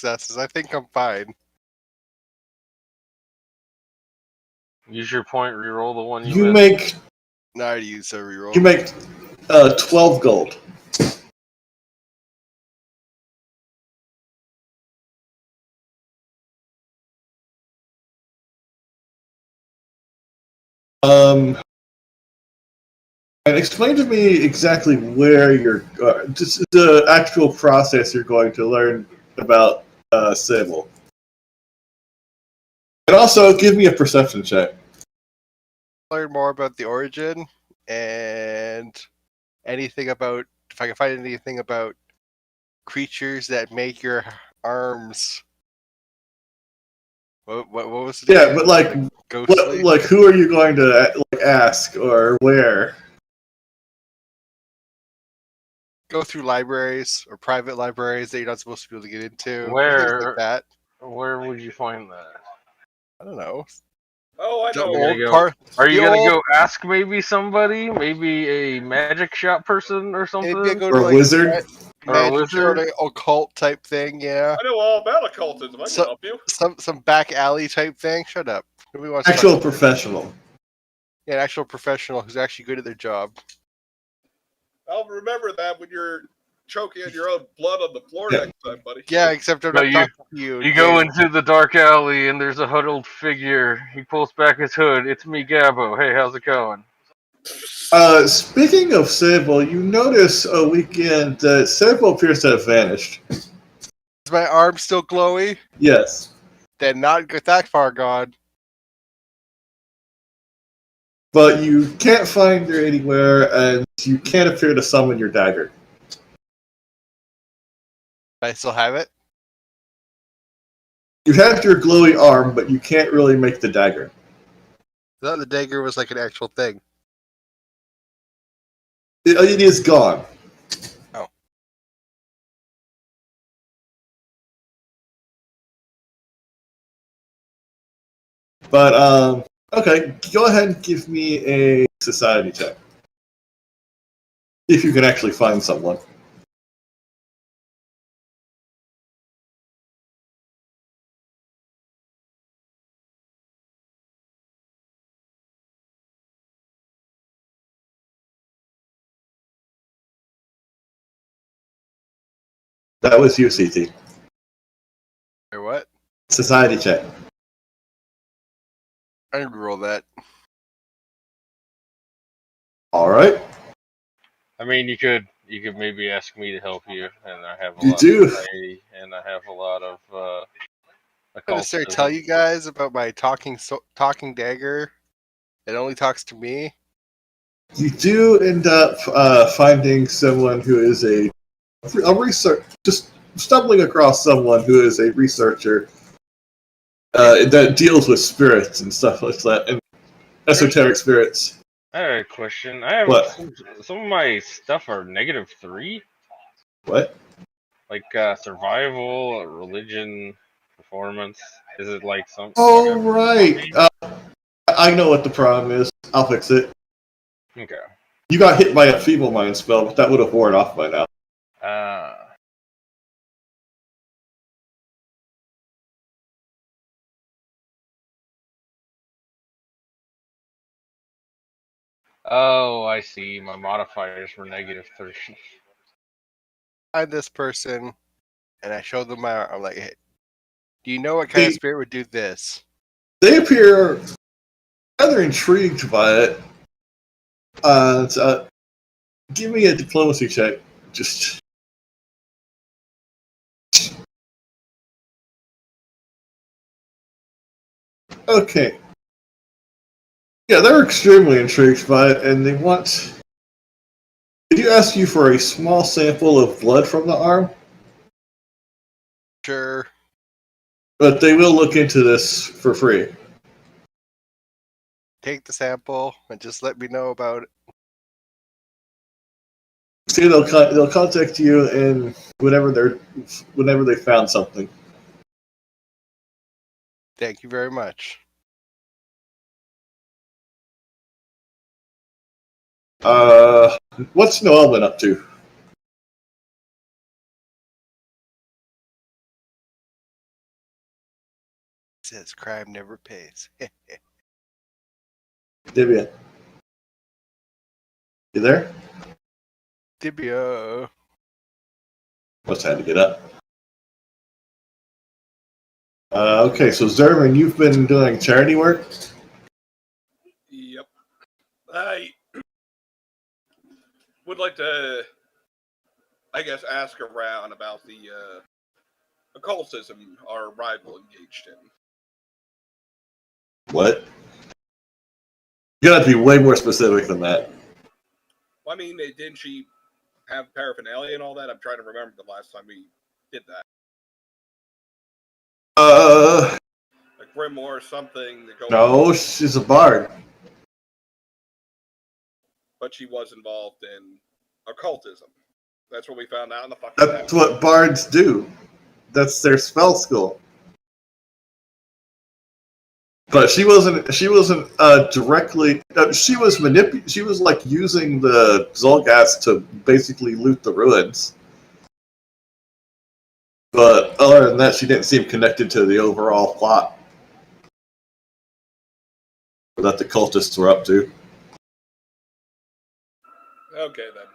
successes. I think I'm fine. Use your point, reroll the one You missed. make Now I use a reroll. you make 12 gold. And explain to me exactly where you're, just the actual process you're going to learn about Sybil. And also, give me a perception check. Learn more about the origin and anything about, if I can find anything about creatures that make your arms. What was it? Yeah, again? but like ghostly. Like, who are you going to ask or where? Go through libraries or private libraries that you're not supposed to be able to get into. Things Where like that. Where would you find that? I don't know. Oh, I The know. old go- part. Are you the gonna old, go ask maybe somebody, maybe a magic shop person or something, maybe I go Or to a like wizard? or a magic or wizard? like occult type thing. Yeah. I know all about occultism. I can So- help you. Some back alley type thing. Shut up. Nobody wants to Actual talk- professional. Yeah, an actual professional who's actually good at their job. I'll remember that when you're choking on your own blood on the floor Yeah. next time, buddy. Yeah, except I'm No, not you- talking to you. You go Dave. into the dark alley and there's a huddled figure. He pulls back his hood. It's me, Gabbo. Hey, how's it going? Speaking of Sybil, you notice a weekend that Sybil appears to have vanished. Is my arm still glowy? Yes. Then not that far gone. But you can't find her anywhere, and you can't appear to summon your dagger. I still have it. You have your glowy arm, but you can't really make the dagger. I thought the dagger was like an actual thing. It is gone. Oh. But, okay, go ahead and give me a society check. If you can actually find someone. That was you, CT. Or what? Society check. I didn't roll that. Alright. I mean, you could maybe ask me to help you, and I have a You lot do. of society, and I have a lot of I'm gonna start occultism. tell you guys about my talking dagger. It only talks to me. You do end up finding someone who is a research, just stumbling across someone who is a researcher that deals with spirits and stuff like that, and esoteric spirits. I have a question. I have What? some of my stuff are -3, What? like survival, religion, performance. Is it like some? Oh, right. I know what the problem is. I'll fix it. Okay. You got hit by a feeble mind spell, but that would have worn off by now. Oh, I see. My modifiers were -3. Find this person, and I show them my arm. I'm like, hey, do you know what kind of spirit would do this? They appear rather intrigued by it. So, give me a diplomacy check. Just. Okay. Yeah, they're extremely intrigued by it, and they want. Did you ask you for a small sample of blood from the arm? Sure. But they will look into this for free. Take the sample and just let me know about it. See, they'll contact you, and whenever they found something. Thank you very much. What's Noelman up to? Says crime never pays. Divya, you there? Dibio. Must have had to get up. Okay, so Zerman, you've been doing charity work? Yep. I would like to, I guess, ask around about the occultism our rival engaged in. What? You gotta be way more specific than that. Well, I mean, didn't she have paraphernalia and all that? I'm trying to remember the last time we did that. A grimoire or something that goes. No, she's a bard. But she was involved in occultism. That's what we found out in the fucking. That's what bards do. That's their spell school. But she wasn't. She wasn't directly. She was She was like using the Zolgas to basically loot the ruins. But other than that, she didn't seem connected to the overall plot that the cultists were up to. Okay then.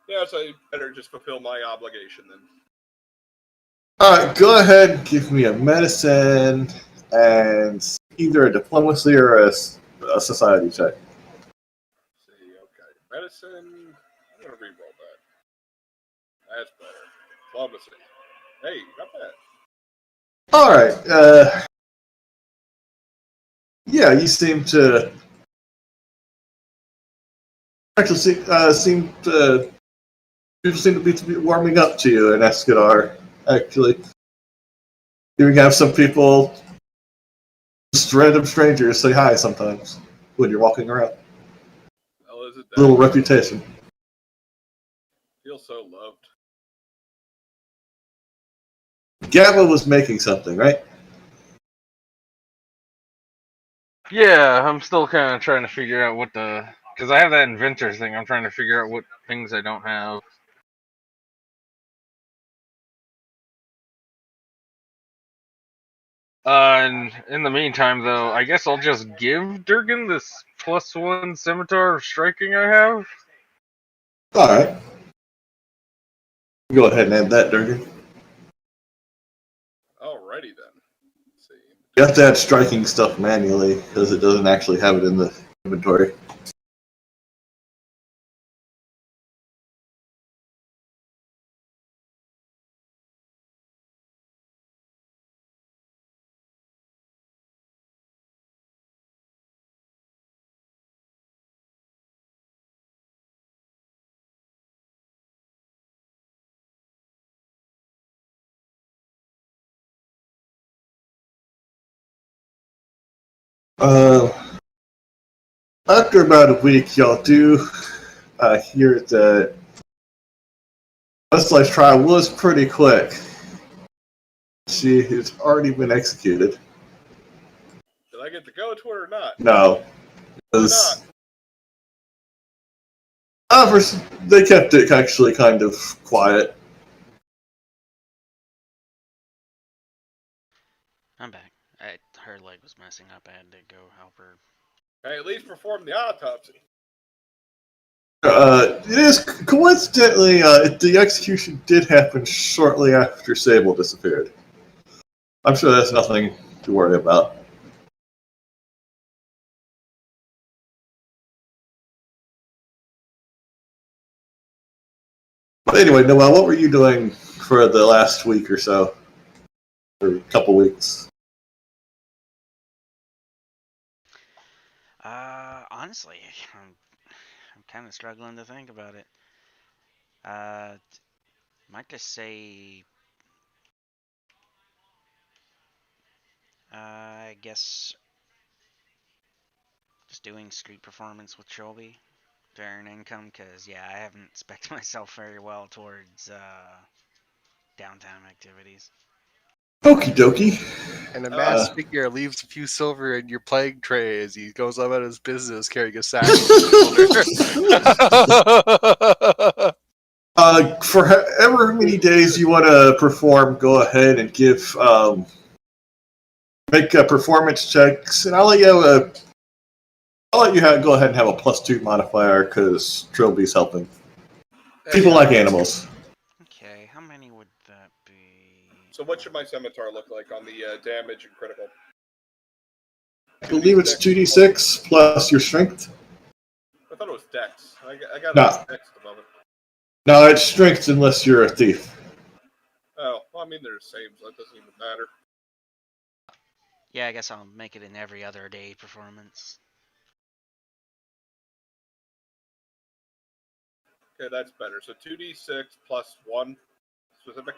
Yeah, so I better just fulfill my obligation then. Alright, go ahead and give me a medicine and either a diplomacy or a society check. Let's see, okay. Medicine. I'm gonna re-roll that. That's better. Diplomacy. Hey, not bad. Alright, yeah, you seem to actually seem to people seem to be warming up to you in Escadar, actually. You have some people, just random strangers, say hi sometimes when you're walking around. Well, is it that? Little reputation. Feel so loved. Gabba was making something, right? Yeah, I'm still kind of trying to figure out what because I have that inventor thing. I'm trying to figure out what things I don't have. And in the meantime, though, I guess I'll just give Durgan this +1 scimitar of striking I have. Alright. Go ahead and add that, Durgan. Alrighty then. Let's see. You have to add striking stuff manually, because it doesn't actually have it in the inventory. After about a week, y'all do hear that Westlife's trial was pretty quick. She has already been executed. Did I get to go to it or not? No. Why not? They kept it actually kind of quiet. I'm back. Her leg was messing up. I had to go help her. Hey, at least perform the autopsy. It is coincidentally the execution did happen shortly after Sable disappeared. I'm sure that's nothing to worry about. But anyway, Noel, what were you doing for the last week or so? Or a couple weeks? Honestly, I'm kind of struggling to think about it. Might just say, I guess, just doing street performance with Shelby to earn income, because, yeah, I haven't spec'd myself very well towards downtown activities. Okie dokie. And a masked figure leaves a few silver in your plague tray as he goes about his business carrying a sack on his shoulder. For however many days you want to perform, go ahead and give make performance checks, and I'll let you go ahead and have a +2 modifier because Trilby's helping. People like animals. Okay, how many would that be? So what should my scimitar look like on the damage and critical? I believe it's 2d6 plus your strength. I thought it was dex. I got No. dex at the moment. No, it's strength unless you're a thief. Oh, well, I mean, they're the same, so that doesn't even matter. Yeah, I guess I'll make it an every other day performance. Okay, that's better. So 2d6 plus 1 specific.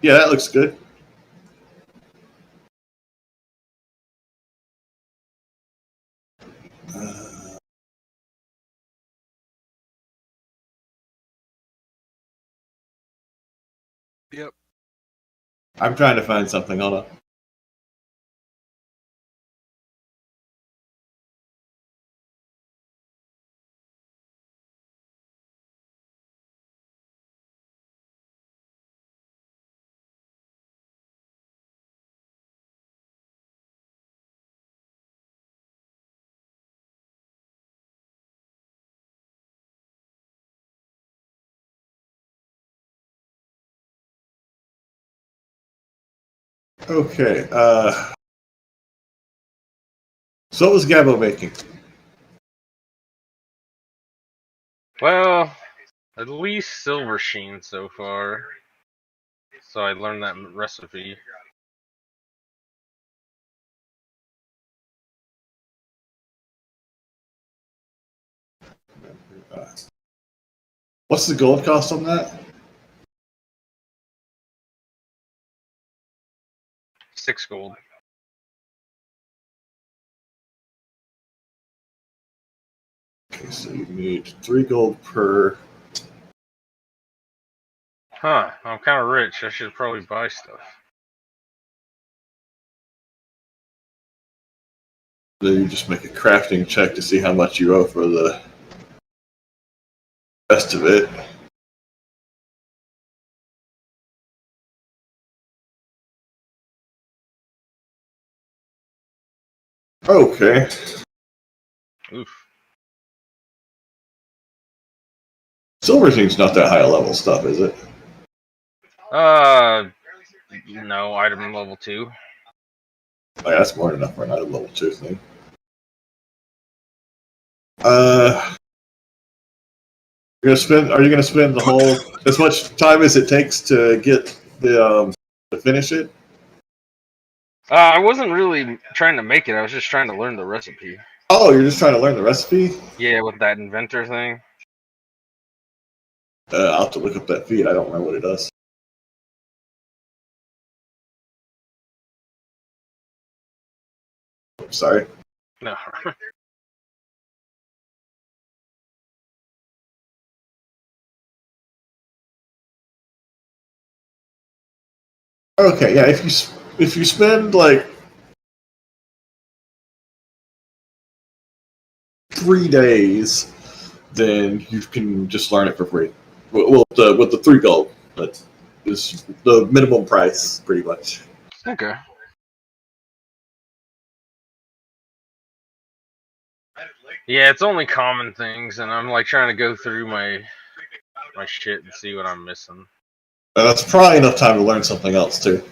Yeah, that looks good. Yep. I'm trying to find something. Hold on. Okay. So what was Gabo making? Well, at least silver sheen so far. So I learned that recipe. What's the gold cost on that? 6 gold. Okay, so you need 3 gold per. Huh, I'm kind of rich. I should probably buy stuff. Then you just make a crafting check to see how much you owe for the rest of it. Okay. Oof. Silversheen's not that high a level stuff, is it? No, item level 2. Oh, yeah, that's more than enough for an item level 2 thing. Are you gonna spend the whole as much time as it takes to get the to finish it? I wasn't really trying to make it. I was just trying to learn the recipe. Oh, you're just trying to learn the recipe? Yeah, with that inventor thing. I'll have to look up that feed. I don't remember what it does. Sorry. No. Okay, yeah. If you spend like 3 days, then you can just learn it for free. Well, with the 3 gold, but it's the minimum price, pretty much. Okay. Yeah, it's only common things, and I'm like trying to go through my shit and see what I'm missing. And that's probably enough time to learn something else too.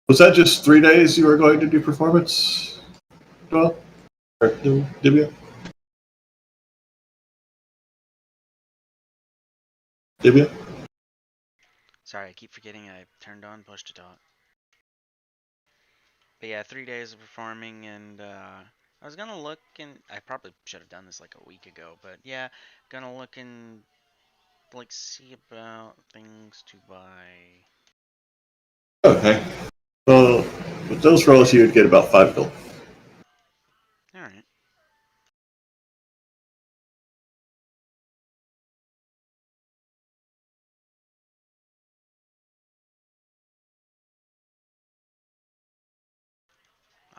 Was that just 3 days you were going to do performance? Well, or Dibia? Dibia? Sorry, I keep forgetting I turned on push to talk. But yeah, 3 days of performing, and I was gonna look, and I probably should have done this like a week ago, but yeah, gonna look and like see about things to buy. Okay. Well, with those rolls, you would get about 5 gold. All right.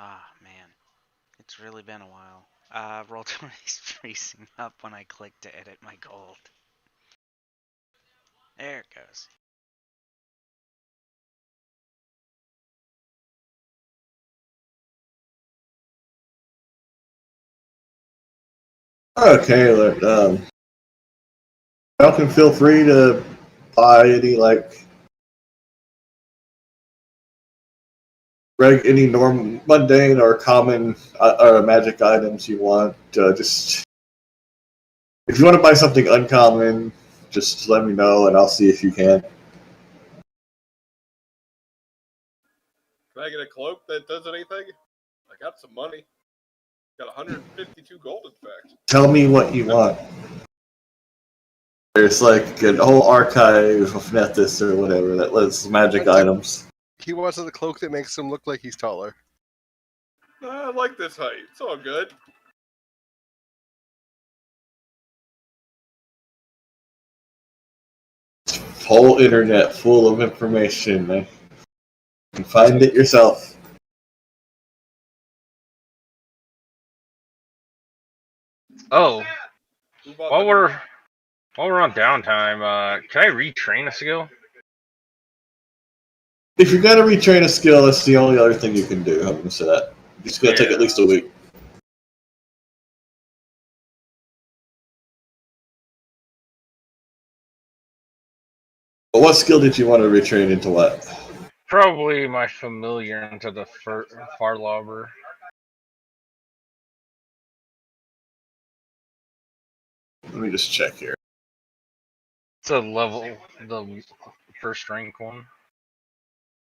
Ah, man. It's really been a while. Roll20's freezing up when I click to edit my gold. There it goes. Okay, look, y'all can feel free to buy any any normal, mundane or common or magic items you want. Just if you want to buy something uncommon, just let me know and I'll see if you can. Can I get a cloak that does anything? I got some money. Got 152 gold, in fact. Tell me what you want. There's like an whole archive of Nethys or whatever that lists magic items. He wants a cloak that makes him look like he's taller. I like this height. It's all good. Whole internet full of information. You can find it yourself. Oh, Who bought while the- we're on downtime, can I retrain a skill? If you're gonna retrain a skill, that's the only other thing you can do. I'm gonna say that. It's gonna take at least a week. But what skill did you want to retrain into what? Probably my familiar into the far lobber. Let me just check here. It's a level, the first rank one.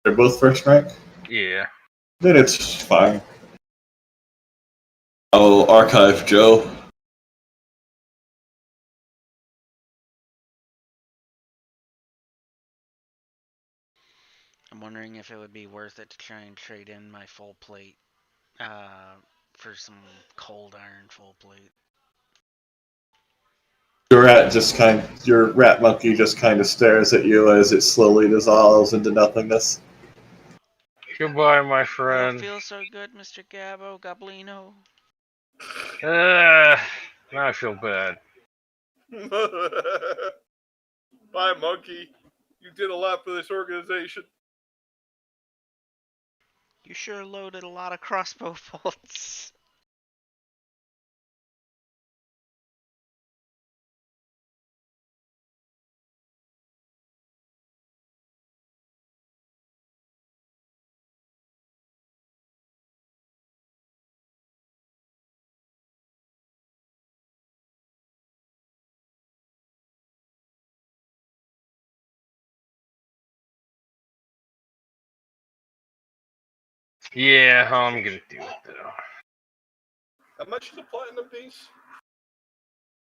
They're both first rank? Yeah. Then it's fine. Oh, Archive Joe. I'm wondering if it would be worth it to try and trade in my full plate for some cold iron full plate. Your rat monkey just kind of stares at you as it slowly dissolves into nothingness. Goodbye, my I friend. don't feel so good, Mr. Gabbo Goblino. Now I feel bad. Bye, monkey. You did a lot for this organization. You sure loaded a lot of crossbow bolts. Yeah, I'm gonna do it though. How much is a platinum piece?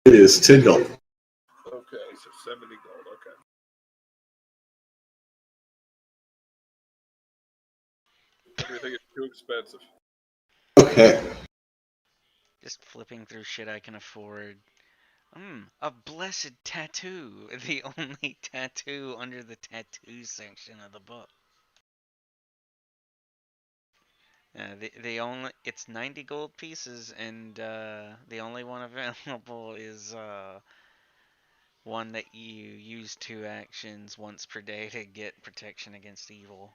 It is 10 gold. Okay, so 70 gold. Okay. Everything is too expensive. Okay. Just flipping through shit I can afford. A blessed tattoo. The only tattoo under the tattoo section of the book. The only it's 90 gold pieces, and the only one available is one that you use 2 actions once per day to get protection against evil.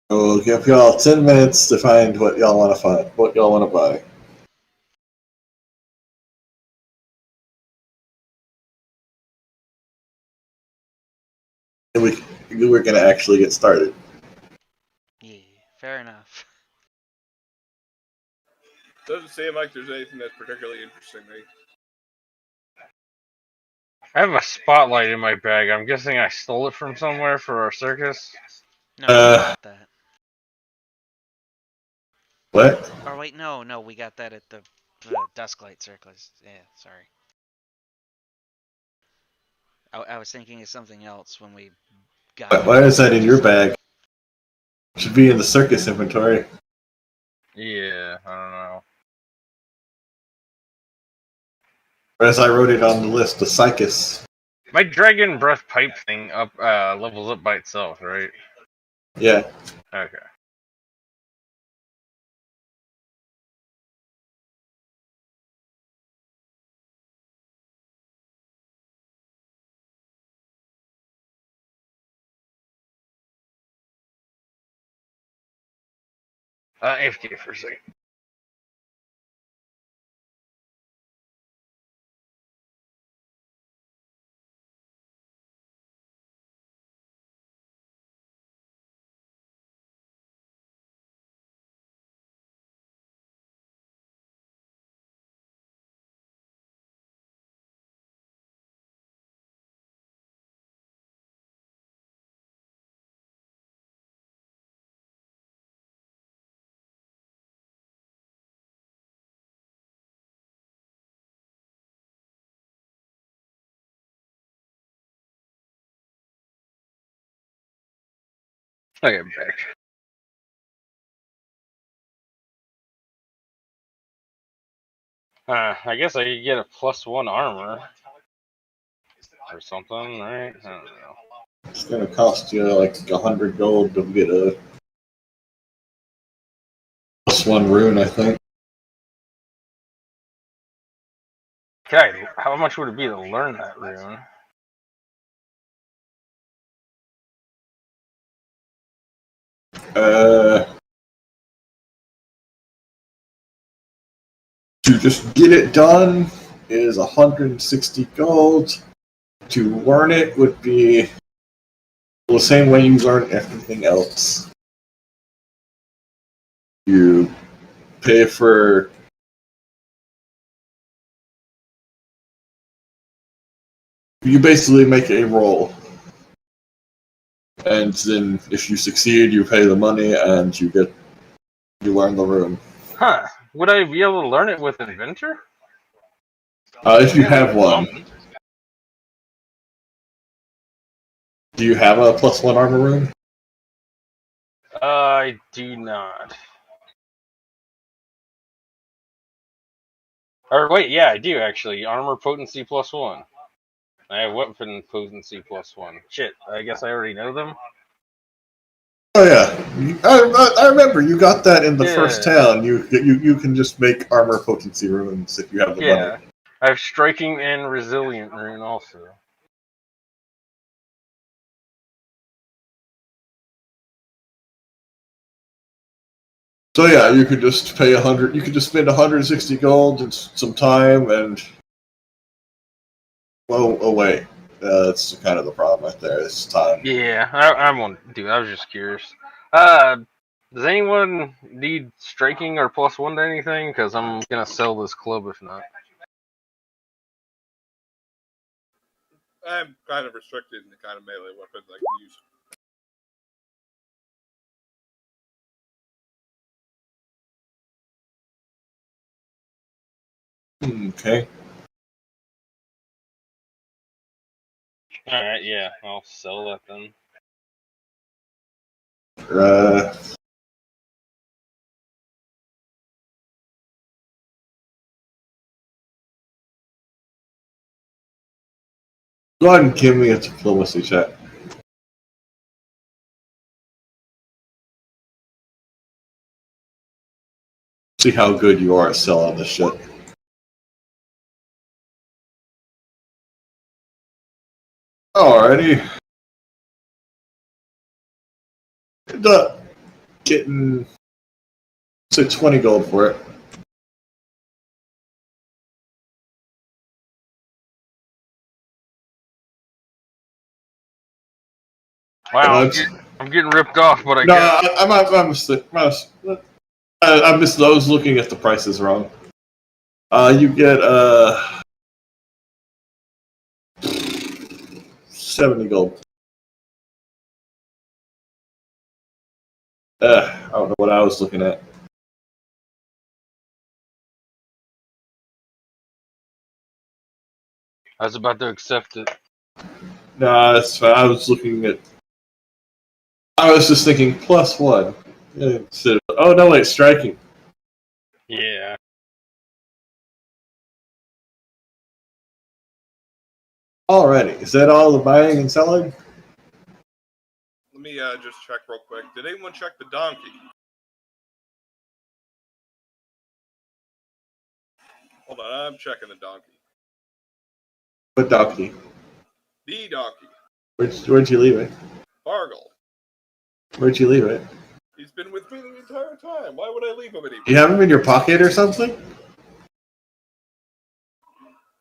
We'll give y'all 10 minutes to find what y'all want to find, what y'all want to buy. And we're gonna actually get started. Yeah, fair enough. Doesn't seem like there's anything that's particularly interesting to me. I have a spotlight in my bag. I'm guessing I stole it from somewhere for our circus. No, we got that. What? Or wait, no, we got that at the Dusklight Circus. Yeah, sorry. I was thinking of something else when we got. Why is that in your bag? It should be in the circus inventory. Yeah, I don't know. Or as I wrote it on the list, the Psychus. My dragon breath pipe thing levels up by itself, right? Yeah. Okay. AFK for a second. Okay, I'm back. I guess I could get a +1 armor or something, right? I don't know. It's gonna cost you like 100 gold to get a +1 rune, I think. Okay, how much would it be to learn that rune? To just get it done is 160 gold. To learn it would be the same way you learn everything else. You pay for you basically make a roll. And then if you succeed you pay the money and you learn the rune. Huh. Would I be able to learn it with Inventor? If you have one. Do you have a +1 armor rune? I do not. Or wait, yeah, I do actually. Armor potency +1. I have weapon potency +1. Shit, I guess I already know them. Oh yeah, I remember you got that in the first Yeah. town. You can just make armor potency runes if you have the Yeah. money. I have striking and resilient rune also. So yeah, you could just pay 100. You could just spend 160 gold and some time, and oh wait, that's kind of the problem right there. It's time. Yeah, I won't do. I was just curious. Does anyone need striking or +1 to anything? Because I'm gonna sell this club if not. I'm kind of restricted in the kind of melee weapons I can use. Okay. All right, yeah, I'll sell that then. Uh, Go ahead and give me a diplomacy check. See how good you are at selling this shit. Alrighty. End up getting say 20 gold for it. Wow, I'm getting ripped off, but I No, got. I was looking at the prices wrong. You get 70 gold. I don't know what I was looking at. I was about to accept it. No, that's fine. I was looking at. I was just thinking +1. Instead of, oh no, wait, striking. Yeah. Alrighty, is that all the buying and selling? Let me just check real quick. Did anyone check the donkey? Hold on, I'm checking the donkey. What donkey? The donkey. Where'd you leave it? Bargle. Where'd you leave it? He's been with me the entire time. Why would I leave him anymore? You have him in your pocket or something?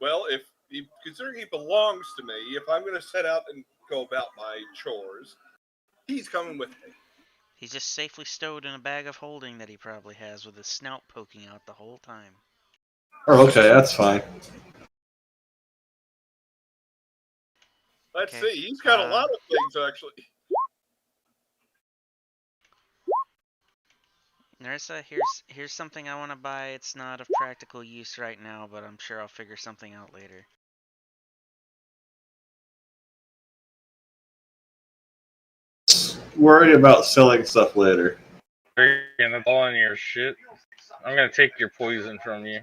Well, considering he belongs to me, if I'm going to set out and go about my chores, he's coming with me. He's just safely stowed in a bag of holding that he probably has with his snout poking out the whole time. Oh, okay, that's fine. Let's Okay, see. He's got a lot of things, actually. Nerissa, here's something I want to buy. It's not of practical use right now, but I'm sure I'll figure something out later. Worry about selling stuff later. And that's all in your shit. I'm gonna take your poison from you.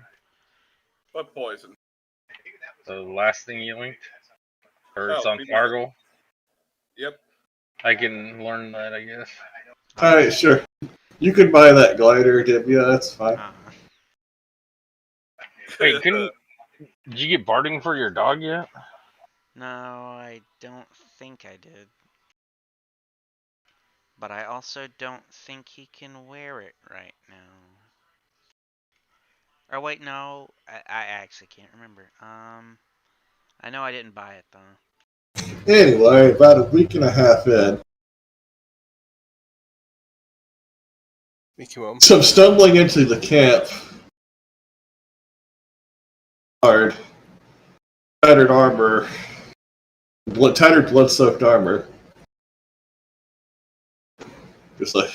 What poison? The last thing you linked, or it's Oh, on people- Fargle. Yep. I can learn that, I guess. Alright, sure. You can buy that glider, Divya, that's fine. Wait, did you get barding for your dog yet? No, I don't think I did. But I also don't think he can wear it right now. Or wait, no, I actually can't remember. I know I didn't buy it though. Anyway, about a week and a half in, so I'm stumbling into the camp. Hard. Tattered armor. Tattered blood-soaked armor. Just like,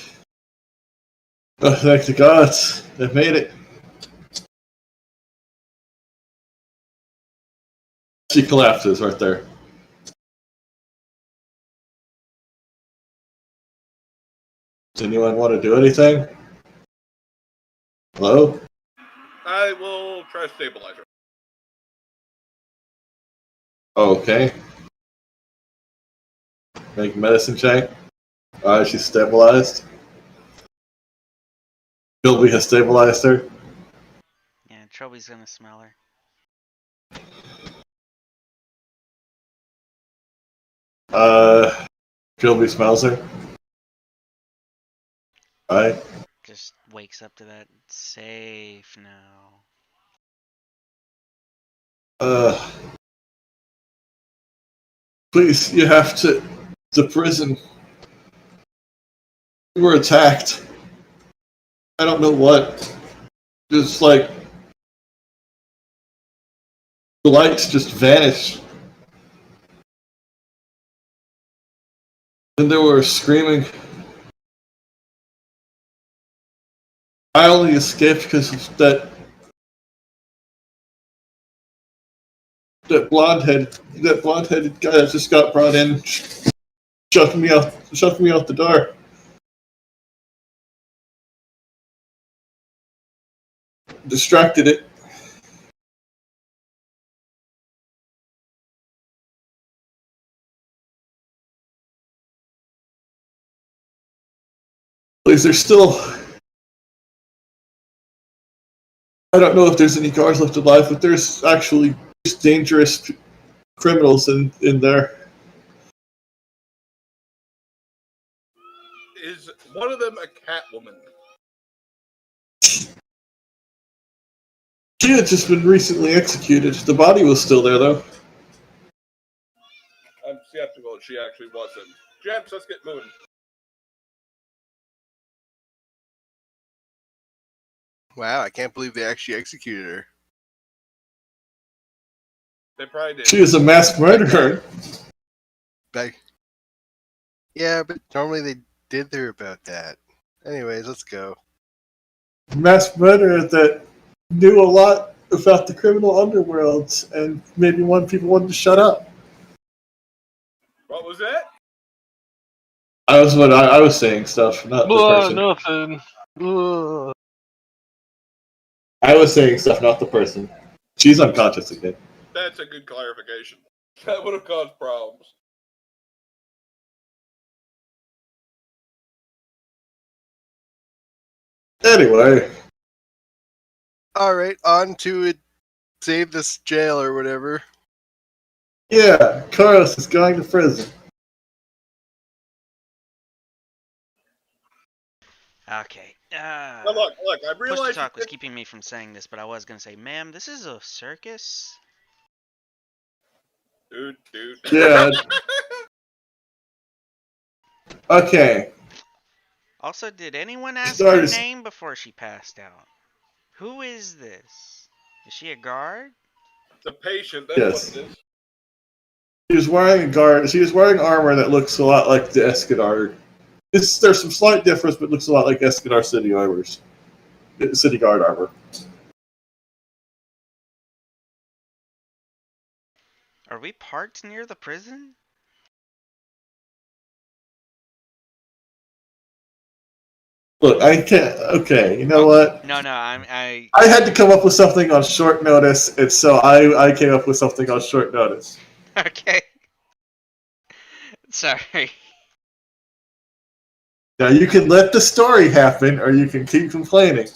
oh, thank the gods, they made it. She collapses right there. Does anyone want to do anything? Hello? I will try to stabilize her. Okay. Make a medicine check. Alright, she's stabilized. Bilby has stabilized her. Yeah, Troby's gonna smell her. Bilby smells her. Alright. Just wakes up to that. Safe now. Please, you have to. The prison. We were attacked. I don't know what. Just like. The lights just vanished. And they were screaming. I only escaped because of that blonde-headed guy that just got brought in, shoved me out the door. Distracted it. Please, there's still. I don't know if there's any guards left alive, but there's actually dangerous criminals in there. Is one of them a Catwoman? She had just been recently executed. The body was still there, though. I'm skeptical she actually wasn't. Gents, let's get moving. Wow, I can't believe they actually executed her. They probably did. She is a mass murderer. Yeah, but normally they did hear about that. Anyways, let's go. Mass murderer that knew a lot about the criminal underworld, and maybe people wanted to shut up. What was that? I was saying stuff, not the person. Nothing. I was saying stuff, not the person. She's unconscious again. That's a good clarification. That would have caused problems. Anyway. Alright, on to it. Save this jail or whatever. Yeah, Carlos is going to prison. Okay. Now look, I Push to realize talk was keeping me from saying this, but I was gonna say, ma'am, this is a circus. dude. Yeah. Okay. Also, did anyone ask her Started. name before she passed out? Who is this? Is she a guard? The patient, that's what Yes. it is. She was wearing a guard. She was wearing armor that looks a lot like the Escadar. There's some slight difference, but looks a lot like Escadar City armors. City Guard armor. Are we parked near the prison? Look, I can't. Okay, you know Oh, what? no, I had to come up with something on short notice, and so I came up with something on short notice. Okay. Sorry. Now you can let the story happen, or you can keep complaining.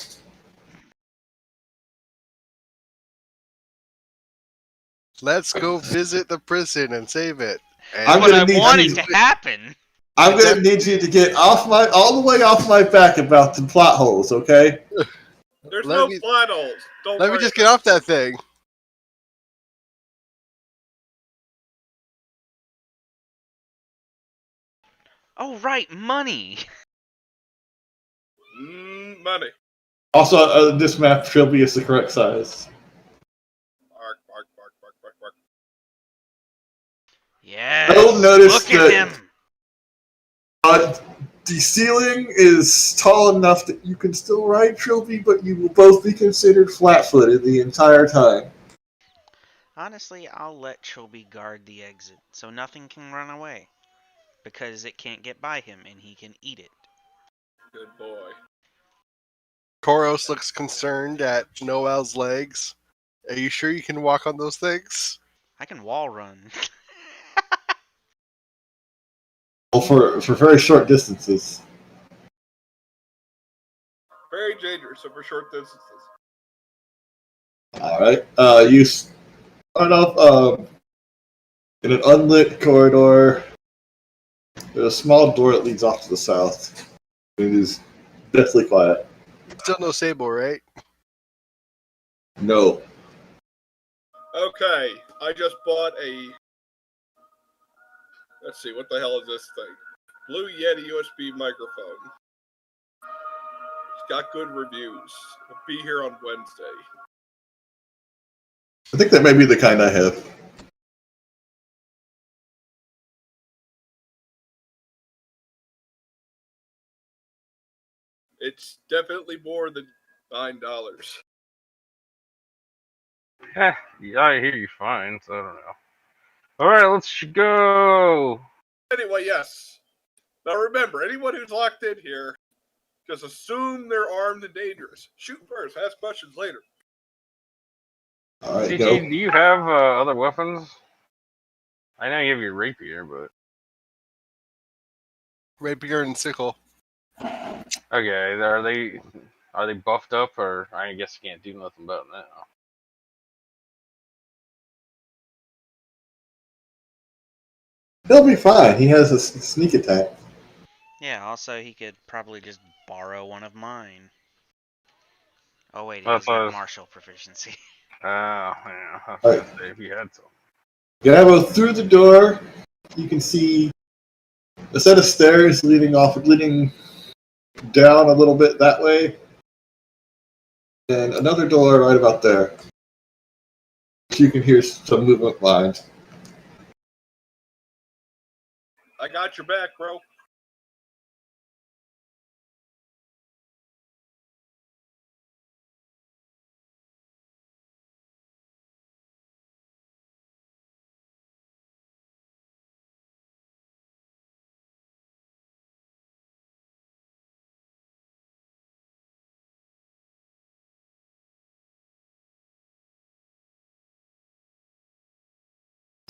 Let's go visit the prison and save it. And I'm What gonna I need wanted you. to happen. I'm gonna Exactly. need you to get all the way off my back about the plot holes, okay? There's Let no me plot holes. Don't let me worry just get about off that thing. Oh, right, money. it. Money. Also, this map should be is the correct size. Bark. Yes. Notice Look at that him. the ceiling is tall enough that you can still ride Trilby, but you will both be considered flat-footed the entire time. Honestly, I'll let Trilby guard the exit so nothing can run away. Because it can't get by him and he can eat it. Good boy. Koros looks concerned at Noel's legs. Are you sure you can walk on those things? I can wall run. Well, for very short distances. Very dangerous for short distances. All right. You start off in an unlit corridor. There's a small door that leads off to the south. It is deathly quiet. Still no Sable, right? No. Okay, I just bought a. Let's see, what the hell is this thing? Blue Yeti USB microphone. It's got good reviews. It'll be here on Wednesday. I think that may be the kind I have. It's definitely more than $9. Yeah, I hear you fine, so I don't know. Alright, let's go! Anyway, yes. Now remember, anyone who's locked in here, just assume they're armed and dangerous. Shoot first, ask questions later. All right, CT, go. do you have other weapons? I know you have your rapier, but... Rapier and sickle. Okay, are they buffed up, or I guess you can't do nothing about that now. He'll be fine. He has a sneak attack. Yeah, also he could probably just borrow one of mine. Oh wait, That's he's what I got was... martial proficiency. yeah, I was All gonna right. say, if you had some. Gabo, through the door, you can see a set of stairs leading down a little bit that way, and another door right about there. You can hear some movement behind. I got your back, bro.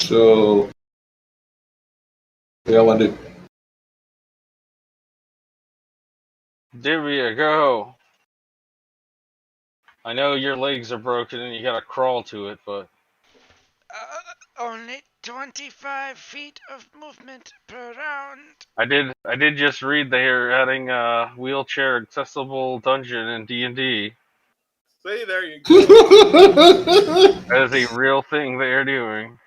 So, what do y'all want to do? Divya, go! I know your legs are broken and you gotta crawl to it, but... On it. 25 feet of movement per round. I did just read they're adding a wheelchair accessible dungeon in D&D. See, there you go. That is a real thing they are doing.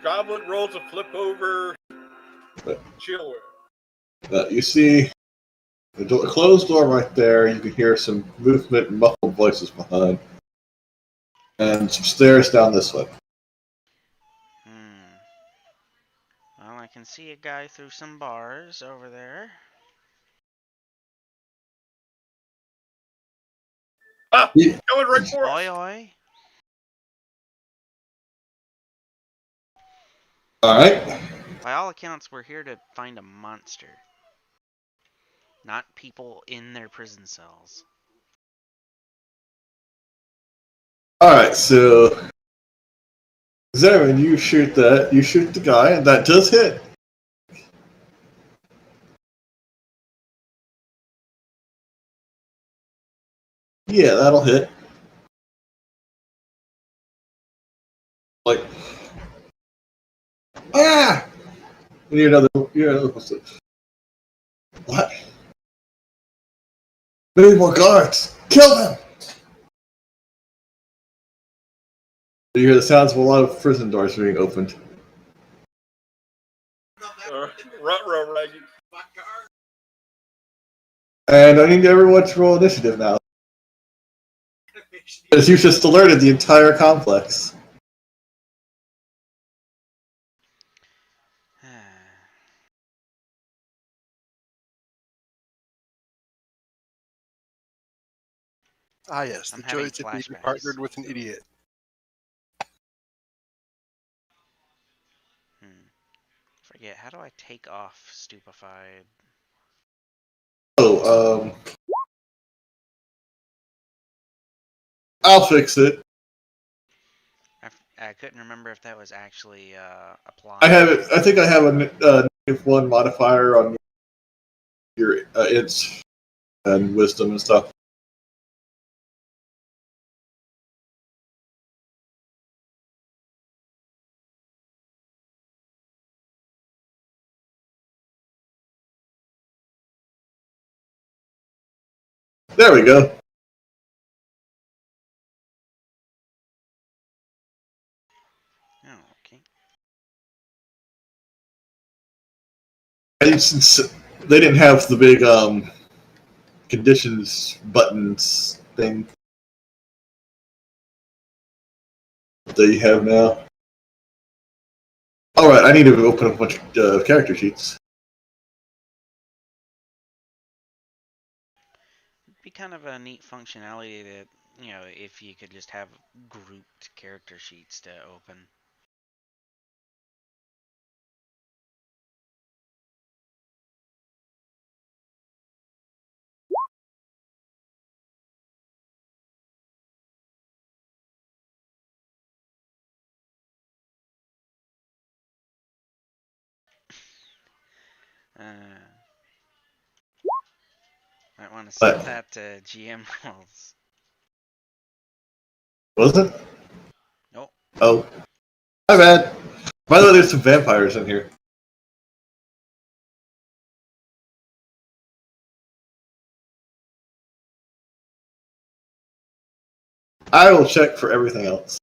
Goblin rolls a flip over. Chill. You see a closed door right there. You can hear some movement and muffled voices behind. And some stairs down this way. Well, I can see a guy through some bars over there. Ah! Yeah. Going right for us! Oi, oi. Alright. By all accounts, we're here to find a monster. Not people in their prison cells. Alright, so Zerin, you shoot the guy, and that does hit. Yeah, that'll hit. Like, ah! You hear another one. What? Maybe more guards! Kill them! You hear the sounds of a lot of prison doors being opened. Ruh-roh, Reggie. And I need everyone to roll initiative now. Because you've just alerted the entire complex. Ah, yes, I'm the having joys of being flashbacks. partnered with an idiot. Forget, how do I take off stupefied? Oh, I'll fix it. I couldn't remember if that was actually applied. I have it. I think I have a negative one modifier on your its and wisdom and stuff. There we go. Oh, okay. And since they didn't have the big conditions buttons thing that you have now. All right, I need to open up a bunch of character sheets. It'd be kind of a neat functionality that, if you could just have grouped character sheets to open. Might want to set But that to GM roles. was it? Nope. Oh, my bad. By the way, there's some vampires in here. I will check for everything else.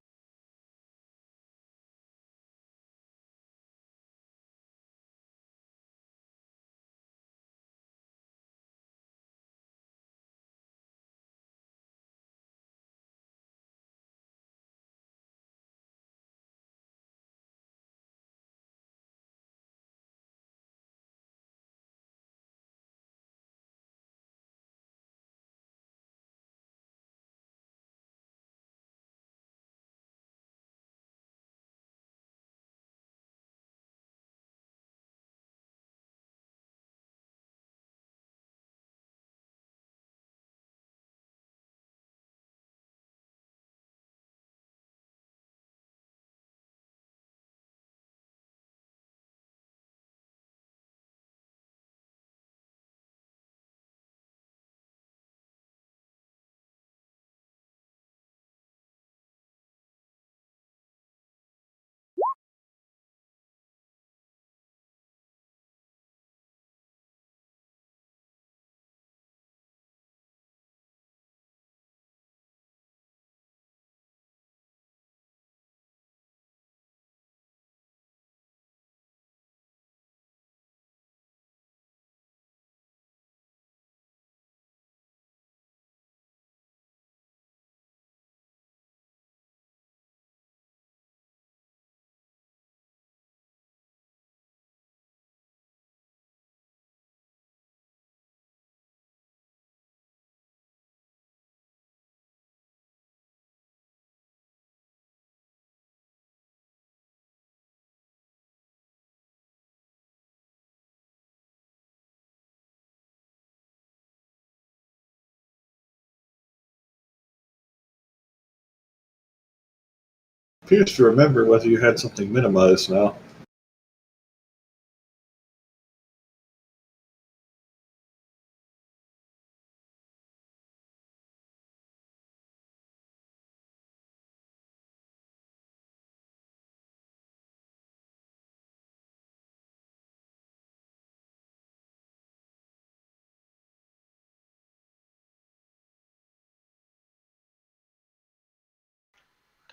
appears to remember whether you had something minimized now.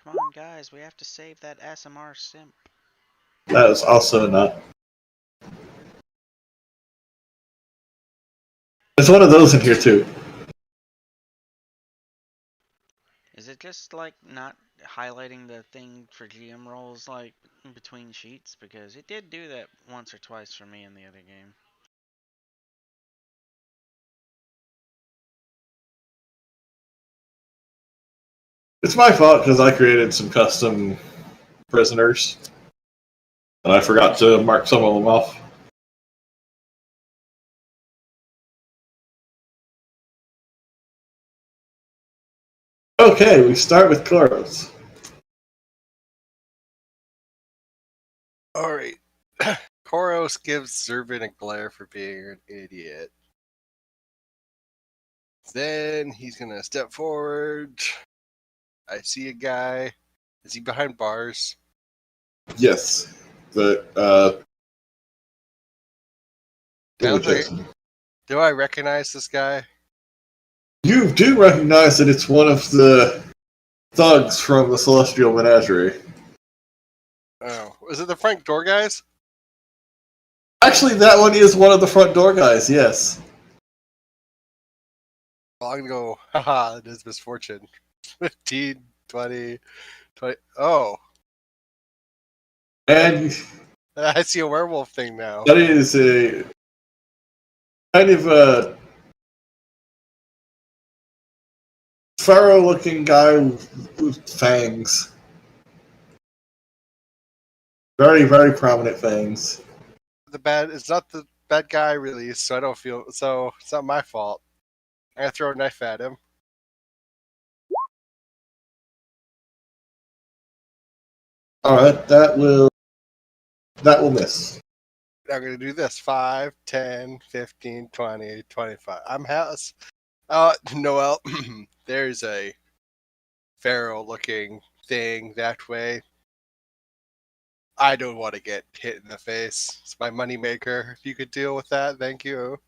Come on, guys, we have to save that SMR simp. That is also not. There's one of those in here too. Is it just like not highlighting the thing for GM roles like in between sheets? Because it did do that once or twice for me in the other game. It's my fault because I created some custom prisoners, and I forgot to mark some of them off. Okay, we start with Koros. All right. Koros gives Zervin a glare for being an idiot. Then he's gonna step forward. I see a guy. Is he behind bars? Yes, but Do I recognize this guy? you do recognize that it's one of the thugs from the Celestial Menagerie. Oh, is it the front door guys? Actually, that one is one of the front door guys, yes. Well, I'm gonna go, haha, it is misfortune. 15, 20, 20. Oh, And I see a werewolf thing now. that is a kind of a pharaoh-looking guy with fangs. Very, very prominent fangs. It's not the bad guy release, so I don't feel, so it's not my fault. I throw a knife at him. Alright, that will miss. I'm gonna do this 5, 10, 15, 20, 25. I'm house. Noel, there's a pharaoh looking thing that way. I don't want to get hit in the face. It's my moneymaker. If you could deal with that, thank you.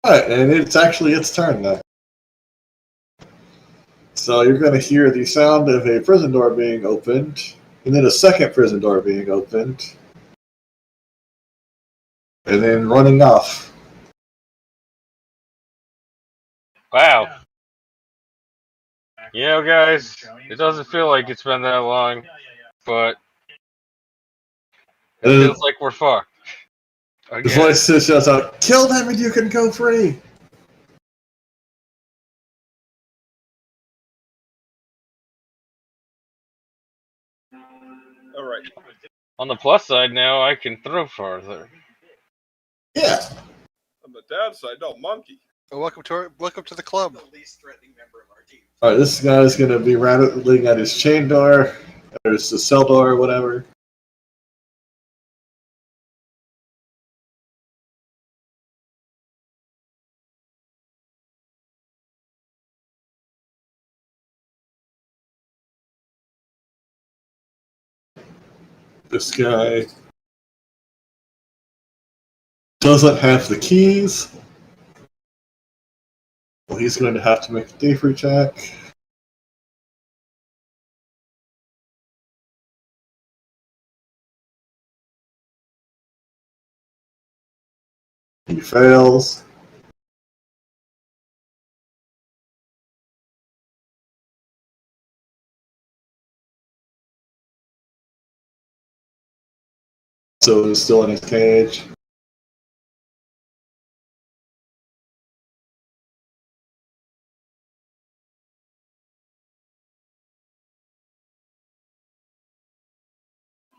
Alright, and it's actually its turn now. So you're going to hear the sound of a prison door being opened, and then a second prison door being opened, and then running off. Wow. You know, guys, it doesn't feel like it's been that long, but it feels like we're fucked. The Again. voice just shouts out, "Kill them and you can go free!" All right. On the plus side now, I can throw farther. Yeah. On the downside, no monkey. Well, welcome to the club. Alright, this guy's going to be rattling at his chain door, or his cell door, or whatever. This guy doesn't have the keys. Well, he's going to have to make a D3 check. He fails. So he's still in his cage.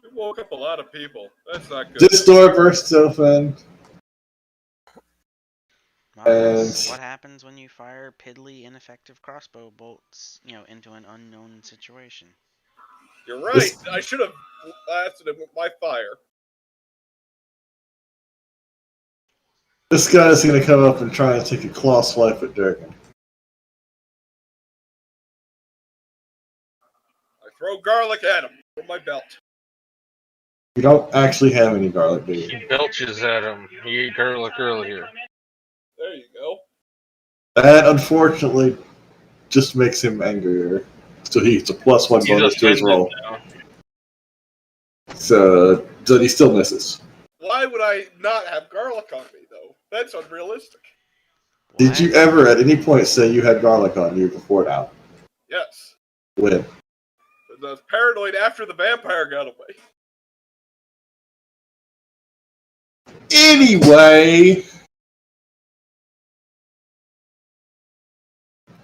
We woke up a lot of people. That's not good. This door bursts open. Marvelous. And- What happens when you fire piddly, ineffective crossbow bolts, into an unknown situation? You're right. This- I should have blasted him with my fire. This guy's going to come up and try and take a claw swipe at Durgan. I throw garlic at him from my belt. You don't actually have any garlic, do you? He belches at him. He ate garlic earlier. There you go. That, unfortunately, just makes him angrier. So it's a +1 He's bonus to his offended roll. now. So he still misses. Why would I not have garlic on me, though? That's unrealistic. Did you ever at any point say you had garlic on you before now? Yes. When? Because I was paranoid after the vampire got away. Anyway,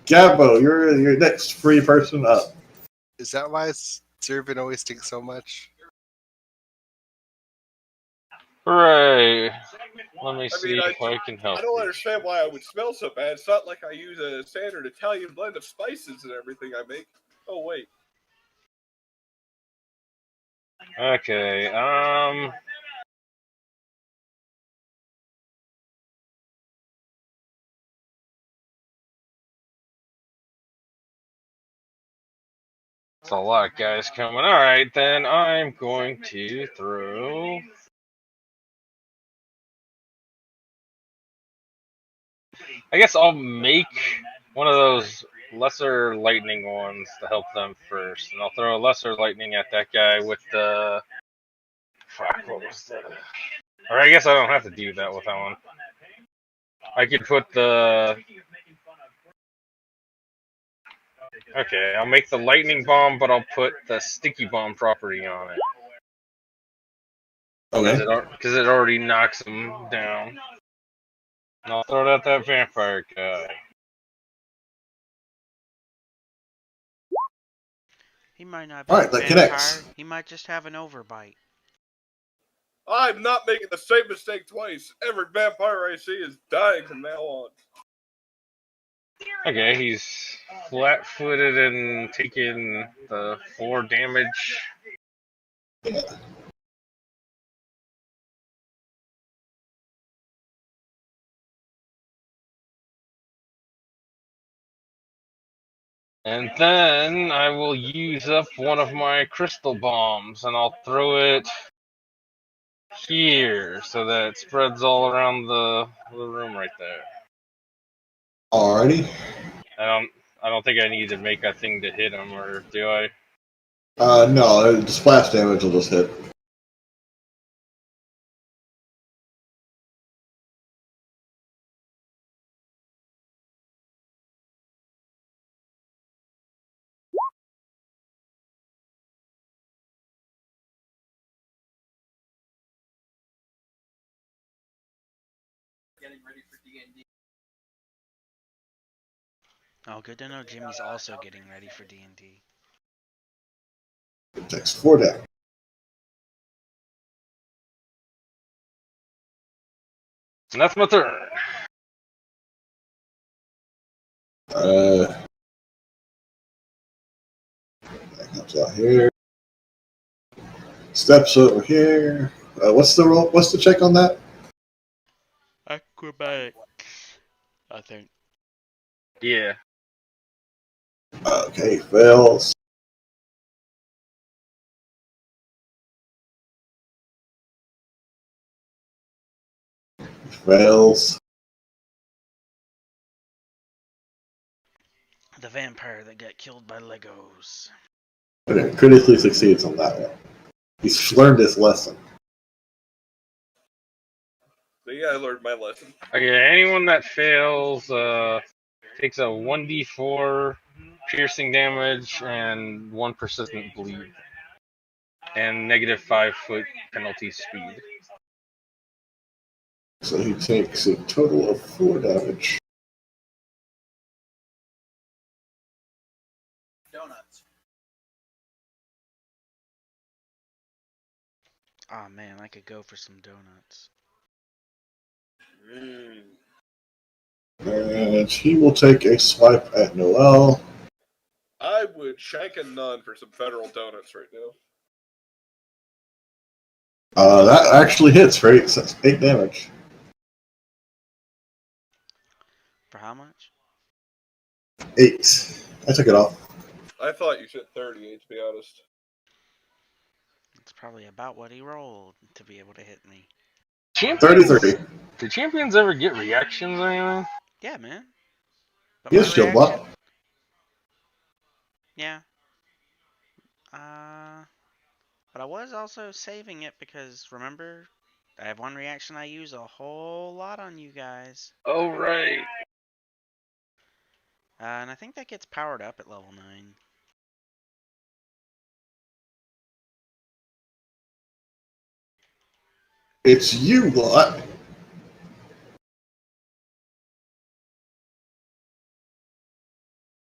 Gabbo, you're your next free person up. Is that why Servant always stinks so much? Hooray! Let me see if I can help I don't you. understand why I would smell so bad. It's not like I use a standard Italian blend of spices and everything I make. Oh, wait. Okay, it's a lot of guys coming. Alright, then I'm going to throw... I guess I'll make one of those lesser lightning ones to help them first. And I'll throw a lesser lightning at that guy with the... Fuck, what was that? Or I guess I don't have to do that with that one. I could put the... Okay, I'll make the lightning bomb, but I'll put the sticky bomb property on it. Okay. Because it already knocks him down. And I'll throw it at that vampire guy. He might not be Alright, a that vampire. connects. He might just have an overbite. I'm not making the same mistake twice. Every vampire I see is dying from now on. Okay, he's flat-footed and taking the 4 damage. Yeah. And then I will use up one of my crystal bombs, and I'll throw it here, so that it spreads all around the room right there. Alrighty. I don't think I need to make a thing to hit him, or do I? No, the splash damage will just hit. Oh, good to know Jimmy's also getting ready for D&D. It takes 4 damage. And that's my turn. That comes out here. Steps over here. What's the roll? What's the check on that? Acrobatics, I think. Yeah. Okay, fails. Fails. The vampire that got killed by Legos. Okay, critically succeeds on that one. He's learned his lesson. See, I learned my lesson. Okay, anyone that fails takes a 1d4 piercing damage and 1 persistent bleed. And negative 5 foot penalty speed. So he takes a total of 4 damage. Donuts. Oh man, I could go for some donuts. And he will take a swipe at Noel. I would shank a nun for some federal donuts right now. That actually hits for 8 damage. For how much? 8. I took it off. I thought you said 38, to be honest. It's probably about what he rolled to be able to hit me. Champions? 33. Do champions ever get reactions or anything? Yeah, man. But He my has shield block. reaction. Yeah. But I was also saving it because remember, I have one reaction I use a whole lot on you guys. Oh, right. And I think that gets powered up at level 9. It's you lot.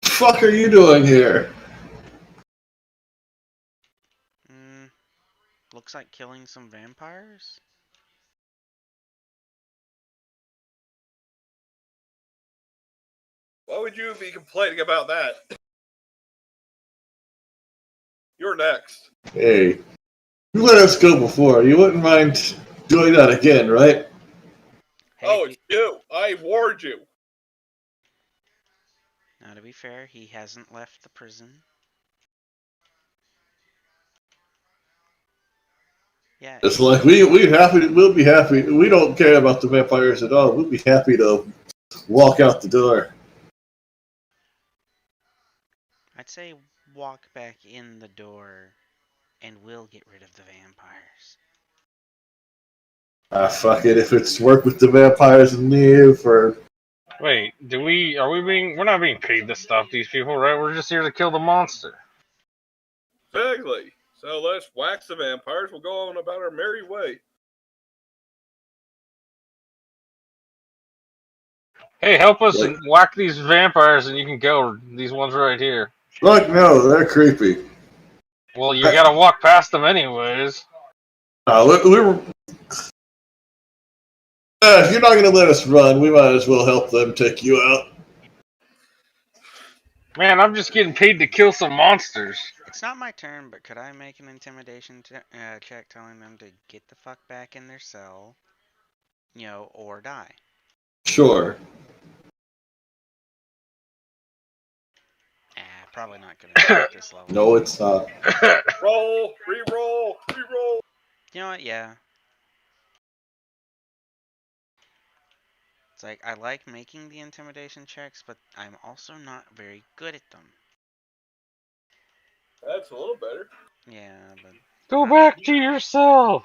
Fuck are you doing here? Looks like killing some vampires. Why would you be complaining about that? You're next. Hey, you let us go before. You wouldn't mind doing that again, right? Hey, Oh, it's you. I warned you. now to be fair, he hasn't left the prison. Yeah, It's like we'll be happy. We don't care about the vampires at all. We'll be happy to walk out the door. I'd say walk back in the door and we'll get rid of the vampires. Ah, fuck it. If it's work with the vampires and leave, or Wait, we're not being paid to stop these people, right? We're just here to kill the monster. Exactly. So let's wax the vampires. We'll go on about our merry way. Hey, help us Like- whack these vampires and you can go. These ones right here. fuck no, they're creepy. Well, you gotta walk past them anyways. We were. If you're not gonna let us run, we might as well help them take you out. Man, I'm just getting paid to kill some monsters. It's not my turn, but could I make an intimidation check telling them to get the fuck back in their cell, or die? Sure. Probably not good enough at this level. No, it's not. Roll, re-roll, re-roll. You know what? Yeah. It's like, I like making the intimidation checks, but I'm also not very good at them. That's a little better. Yeah, but... Go back to your cell.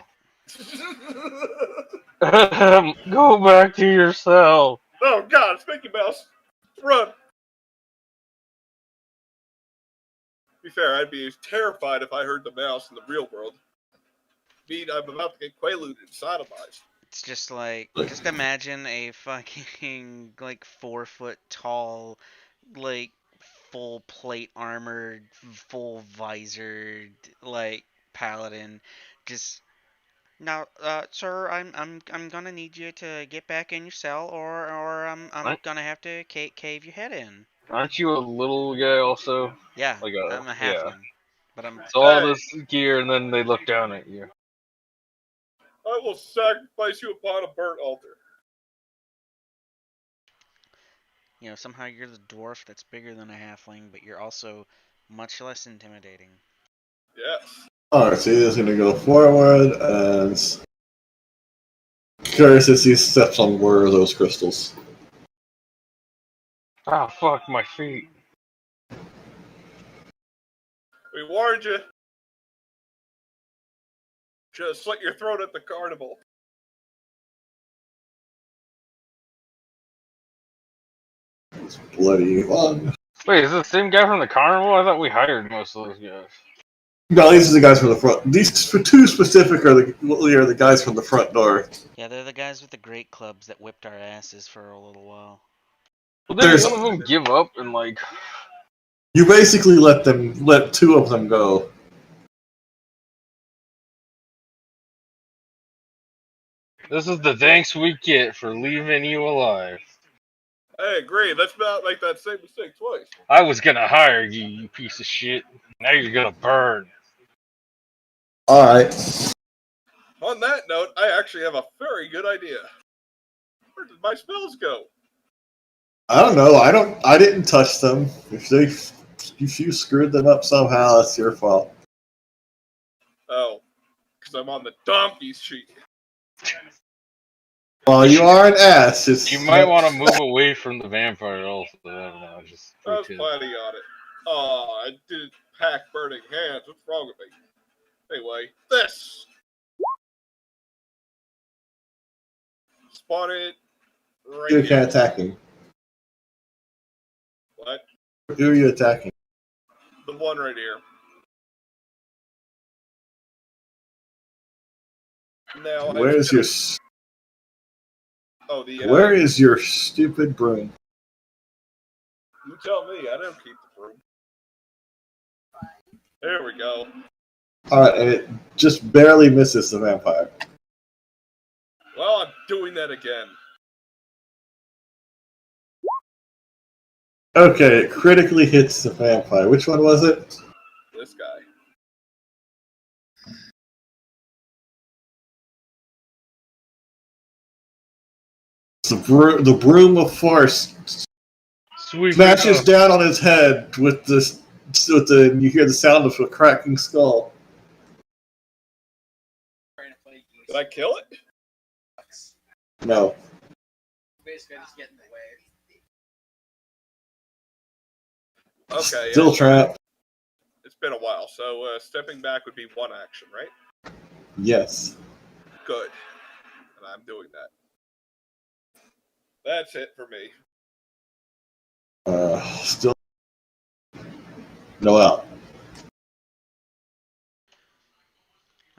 Go back to your cell. Oh God, it's Mickey Mouse. Run. To be fair, I'd be terrified if I heard the mouse in the real world. I'm about to get quaaluded and sodomized. It's just like, just imagine a fucking, 4 foot tall, full plate armored, full visored, paladin. Just, now, sir, I'm gonna need you to get back in your cell, or I'm What? gonna have to cave your head in. Aren't you a little guy also? Yeah, Like I'm a yeah. halfling. But I'm So all this gear, and then they look down at you. I will sacrifice you upon a burnt altar. somehow you're the dwarf that's bigger than a halfling, but you're also much less intimidating. Yes. Alright, so he's gonna go forward and. Curious as he steps on where are those crystals. Ah, fuck my feet. We warned you. Just slit your throat at the carnival. It's bloody one. Wait, is this the same guy from the carnival? I thought we hired most of those guys. No, these are the guys from the front. These two specific are the guys from the front door. Yeah, they're the guys with the great clubs that whipped our asses for a little while. Well, didn't There's- one of them give up and You basically let 2 of them go. This is the thanks we get for leaving you alive. I agree. Let's not make that same mistake twice. I was gonna hire you, you piece of shit. Now you're gonna burn. Alright. On that note, I actually have a very good idea. Where did my spells go? I don't know. I didn't touch them. If you screwed them up somehow, that's your fault. Oh, because I'm on the donkey's sheet. Well, you are an ass. It's You might want to move away from the vampire also. I don't know, just I was tip. planning on it. Oh, I didn't pack burning hands. What's wrong with me? Anyway, this. Spot it right You're here. attacking. What? Who are you attacking? The one right here. Now, Where is your Where is your stupid broom? You tell me. I don't keep the broom. There we go. Alright, and it just barely misses the vampire. Well, I'm doing that again. Okay, it critically hits the vampire. Which one was it? This guy. The broom of force smashes down on his head with this. You hear the sound of a cracking skull. Did I kill it? No. Basically, just get in the way. Okay. Still trapped. It's been a while, so stepping back would be one action, right? Yes. Good. And I'm doing that. That's it for me. Still. Noel.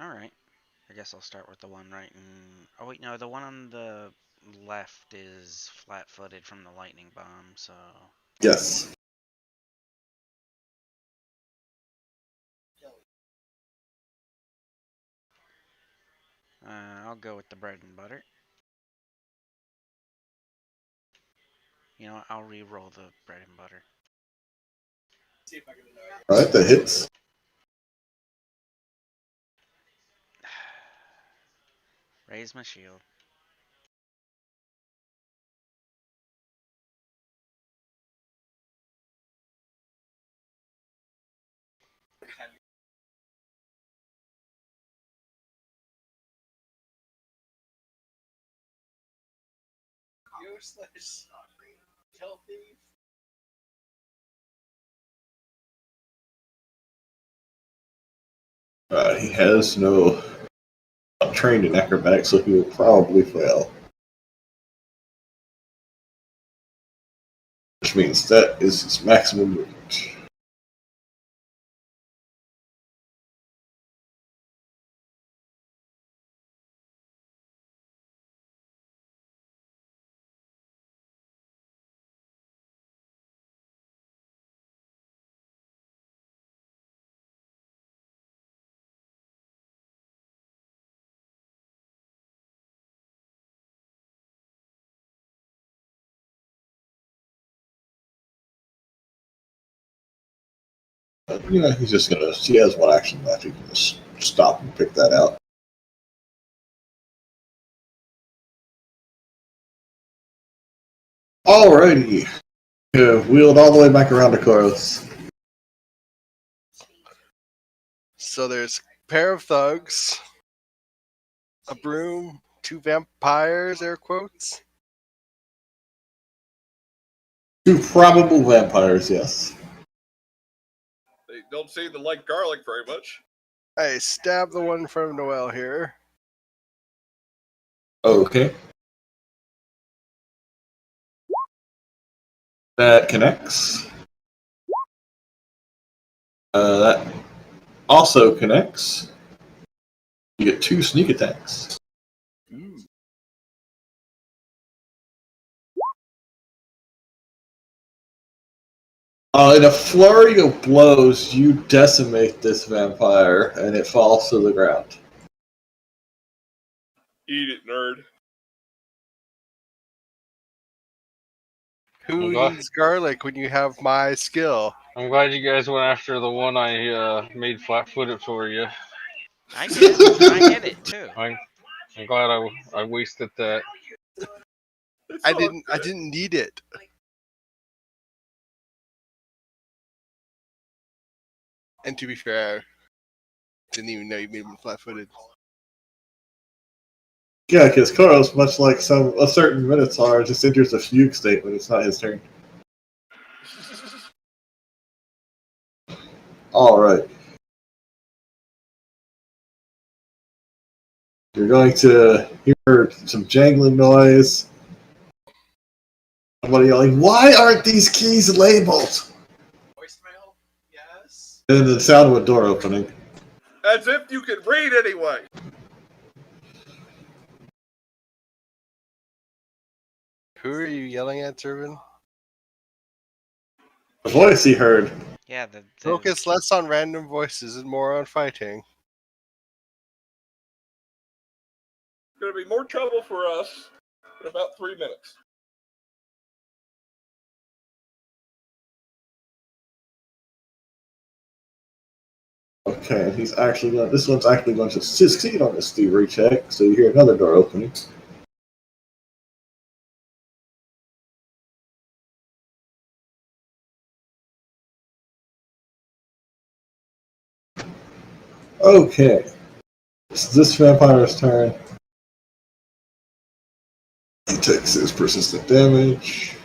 Alright. I guess I'll start with the one right in... Oh wait, no, the one on the left is flat-footed from the lightning bomb, so... Yes. I'll go with the bread and butter. You know what, I'll re-roll the bread and butter. See if I can annoy you. Alright, that hits. Raise my shield. Useless. Kill thief. He has no trained in acrobatics, so he will probably fail. Which means that is his maximum movement. He's just gonna. He has one action left. He can just stop and pick that out. Alrighty. Wheeled all the way back around to Koros. So there's a pair of thugs, a broom, two vampires, air quotes. Two probable vampires, yes. They don't seem to like garlic very much. I stab the one from Noel here. Okay. That connects. That also connects. You get 2 sneak attacks. In a flurry of blows, you decimate this vampire, and it falls to the ground. Eat it, nerd. Who glad- needs garlic when you have my skill? I'm glad you guys went after the one I made flat-footed for you. I did. I hit it too. I'm glad I wasted that. It's I all didn't good. need it. And to be fair, didn't even know you made him flat-footed. Yeah, because Koros, much like a certain Minotaur, just enters a fugue state when it's not his turn. All right. You're going to hear some jangling noise. Somebody yelling, "Why aren't these keys labeled?" Voicemail? Yes. And then the sound of a door opening. As if you could read anyway. Who are you yelling at, Servin? The voice he heard. Yeah, the Focus less on random voices and more on fighting. Gonna be more trouble for us in about 3 minutes. Okay, this one's actually going to succeed on this thievery check, so you hear another door opening. Okay. It's this vampire's turn. He takes his persistent damage.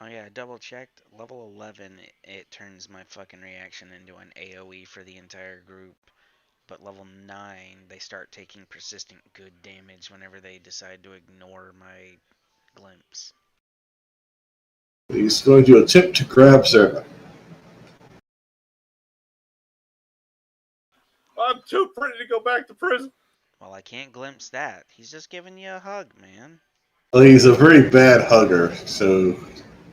Oh yeah, I double checked. Level 11, it turns my fucking reaction into an AoE for the entire group. But level 9, they start taking persistent good damage whenever they decide to ignore my glimpse. He's going to attempt to grab Zerna. I'm too pretty to go back to prison. Well, I can't glimpse that. He's just giving you a hug, man. Well, he's a very bad hugger, so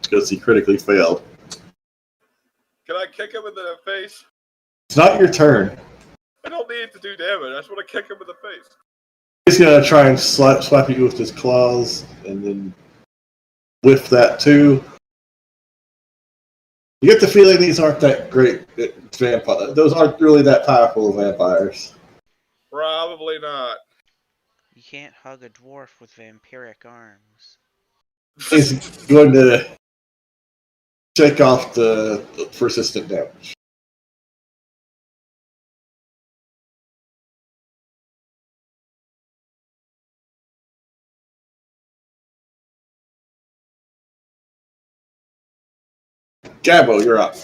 because he critically failed. Can I kick him in the face? It's not your turn. I don't need to do damage. I just want to kick him in the face. He's going to try and slap you with his claws, and then whiff that too. You get the feeling these aren't that great vampires. Those aren't really that powerful vampires. Probably not. You can't hug a dwarf with vampiric arms. He's going to shake off the persistent damage. Gabbo, you're up.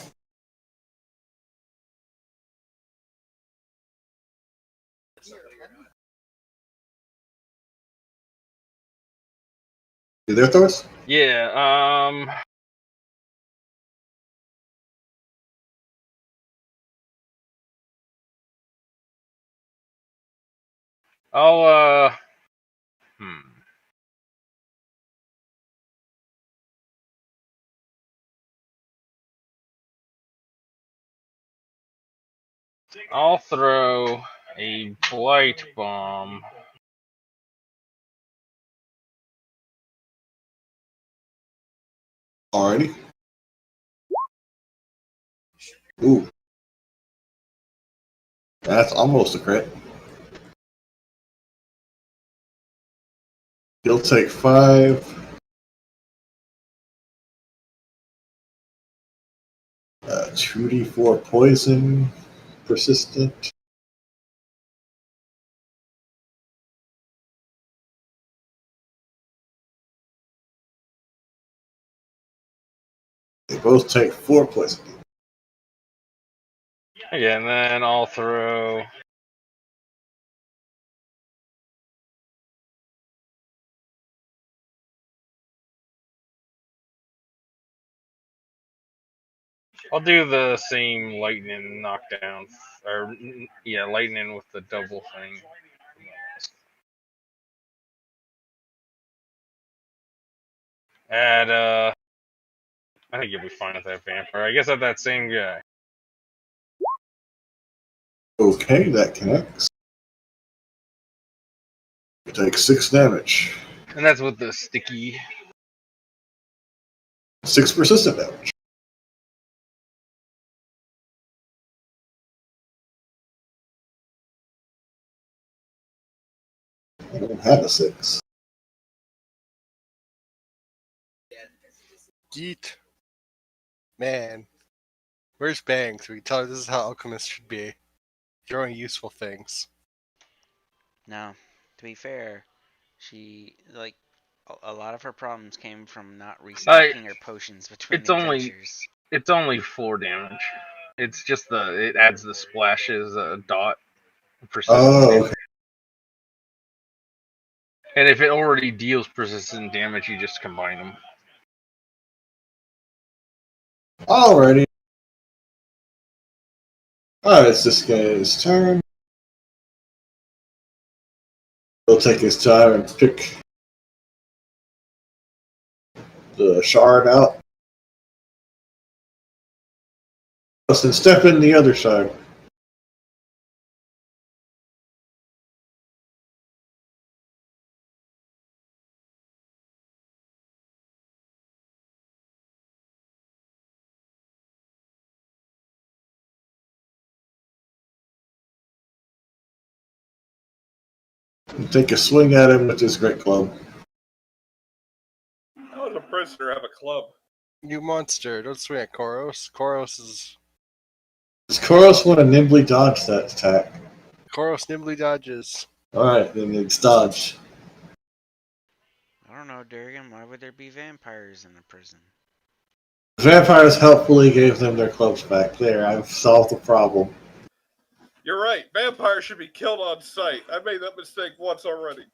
You there, Thoris? Yeah. I'll I'll throw a blight bomb. Alrighty. Ooh. That's almost a crit. He'll take 5. 2d4 poison. Persistent. They both take 4 poison. Yeah, and then I'll throw. I'll do the same lightning knockdown, or yeah, lightning with the double thing. At I think you'll be fine with that vampire. I guess at that same guy. Okay, that connects. You take 6 damage. And that's with the sticky. 6 persistent damage. I don't have a 6. Yeet. Man. Where's Bangs? We can tell her this is how alchemists should be. Throwing useful things. Now, to be fair, she like a lot of her problems came from not restocking her potions between adventures. It's only 4 damage. It's just it adds the splashes dot persistent Oh, damage. okay. And if it already deals persistent damage, you just combine them. Alrighty. Alright, it's this guy's turn. He'll take his time and pick the shard out. And step in the other side. And take a swing at him with his great club. How does a prisoner have a club? You monster. Don't swing at Koros. Koros is... Does Koros want to nimbly dodge that attack? Koros nimbly dodges. Alright, then it's dodge. I don't know, Durgan. Why would there be vampires in a prison? Vampires helpfully gave them their clubs back. There, I've solved the problem. You're right. Vampires should be killed on sight. I made that mistake once already.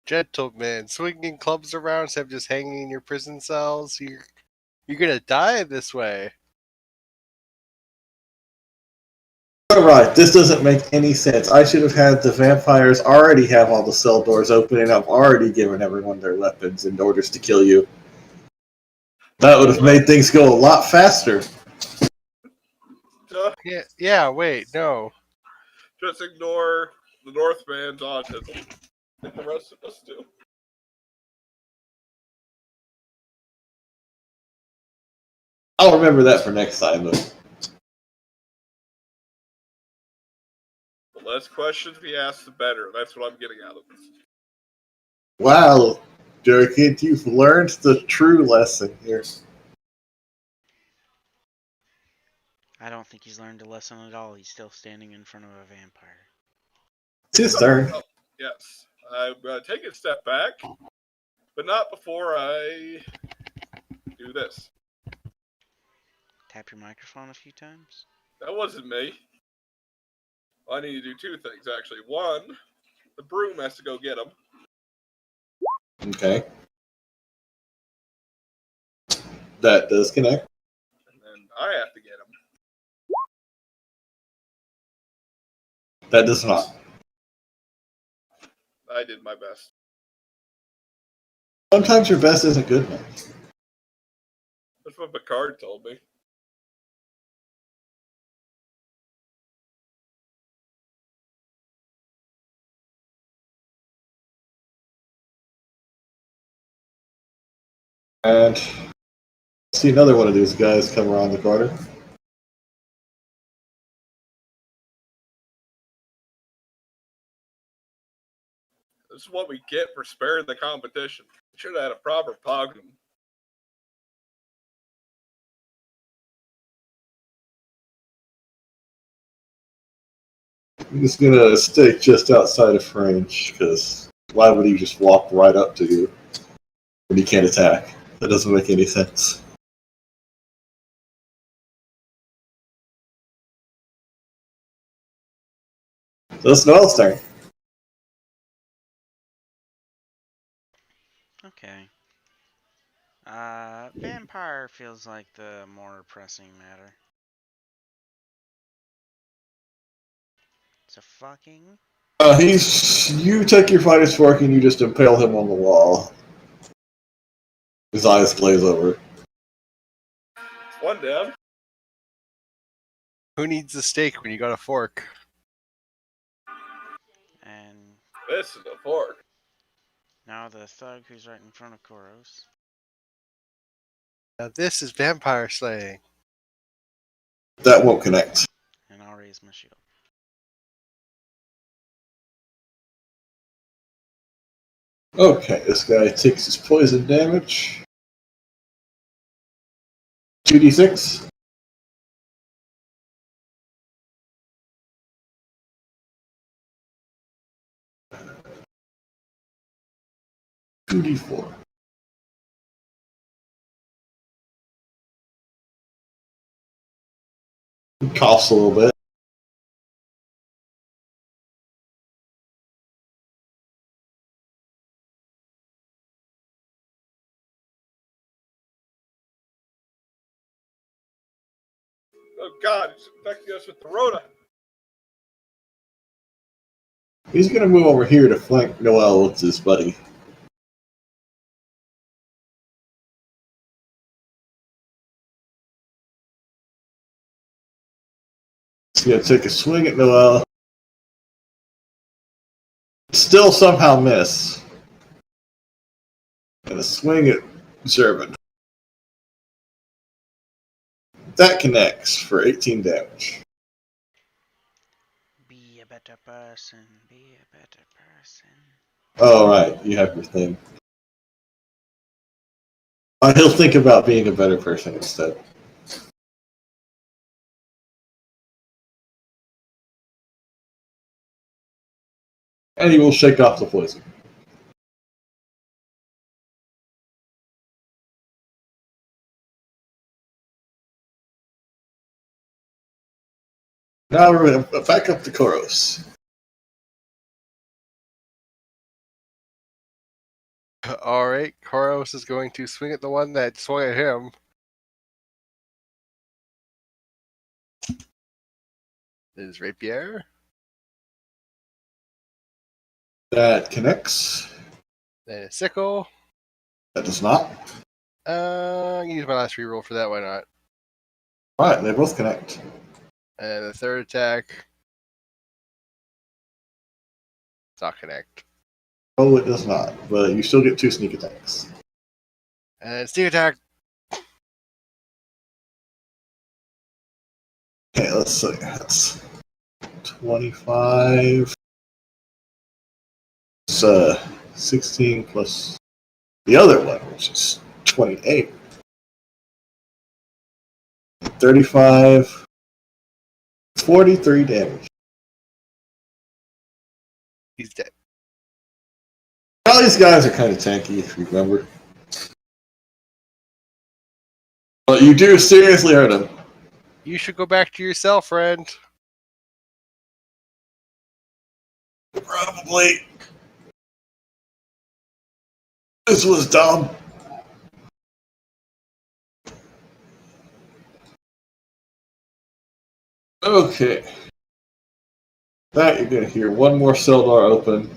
Gentlemen, swinging clubs around instead of just hanging in your prison cells. You're gonna die this way. Alright, this doesn't make any sense. I should have had the vampires already have all the cell doors open, and I've already given everyone their weapons in orders to kill you. That would have made things go a lot faster. Yeah, wait, no. Just ignore the Northman's autism. Like the rest of us do. I'll remember that for next time, though. The less questions we ask, the better. That's what I'm getting out of this. Wow, Durkin, you've learned the true lesson here. I don't think he's learned a lesson at all. He's still standing in front of a vampire. It's his turn. Oh, yes. I'm going to take a step back, but not before I do this. Tap your microphone a few times. That wasn't me. I need to do 2 things, actually. One, the broom has to go get him. Okay. That does connect. And then I have to get him. That does not. I did my best. Sometimes your best isn't good enough. That's what Picard told me. And see another one of these guys come around the corner. This is what we get for sparing the competition. We should have had a proper pogrom. I'm just gonna stay just outside of range, because why would he just walk right up to you when he can't attack? That doesn't make any sense. So it's Noel's turn. Okay. Vampire feels like the more pressing matter. So fucking. You take your fighter's fork and you just impale him on the wall. His eyes glaze over. One down. Who needs a steak when you got a fork? This is a fork. Now the thug who's right in front of Koros. Now this is vampire slaying. That won't connect. And I'll raise my shield. Okay, this guy takes his poison damage. 2d6. Two d4. He coughs a little bit. Oh God, it's infecting us with the Rona. He's gonna move over here to flank Noel with his buddy. He's gonna take a swing at Noel. Still somehow miss. And a swing at Zervin. That connects for 18 damage. Be a better person. Be a better person. Oh, right, you have your thing. He'll think about being a better person instead. And he will shake off the poison. Now we're back up to Koros. Alright, Koros is going to swing at the one that swung at him. Is rapier. That connects. Then a sickle. That does not. I can use my last reroll for that, why not? Alright, they both connect. And the third attack. Does not connect. Oh, it does not, but you still get 2 sneak attacks. And sneak attack. Okay, let's see. That's 25. It's 16 plus the other one, which is 28. 35. 43 damage. He's dead. All these guys are kind of tanky, if you remember. But you do seriously hurt him. You should go back to your cell, friend. Probably. This was dumb. Okay. That you're gonna hear one more cell door open.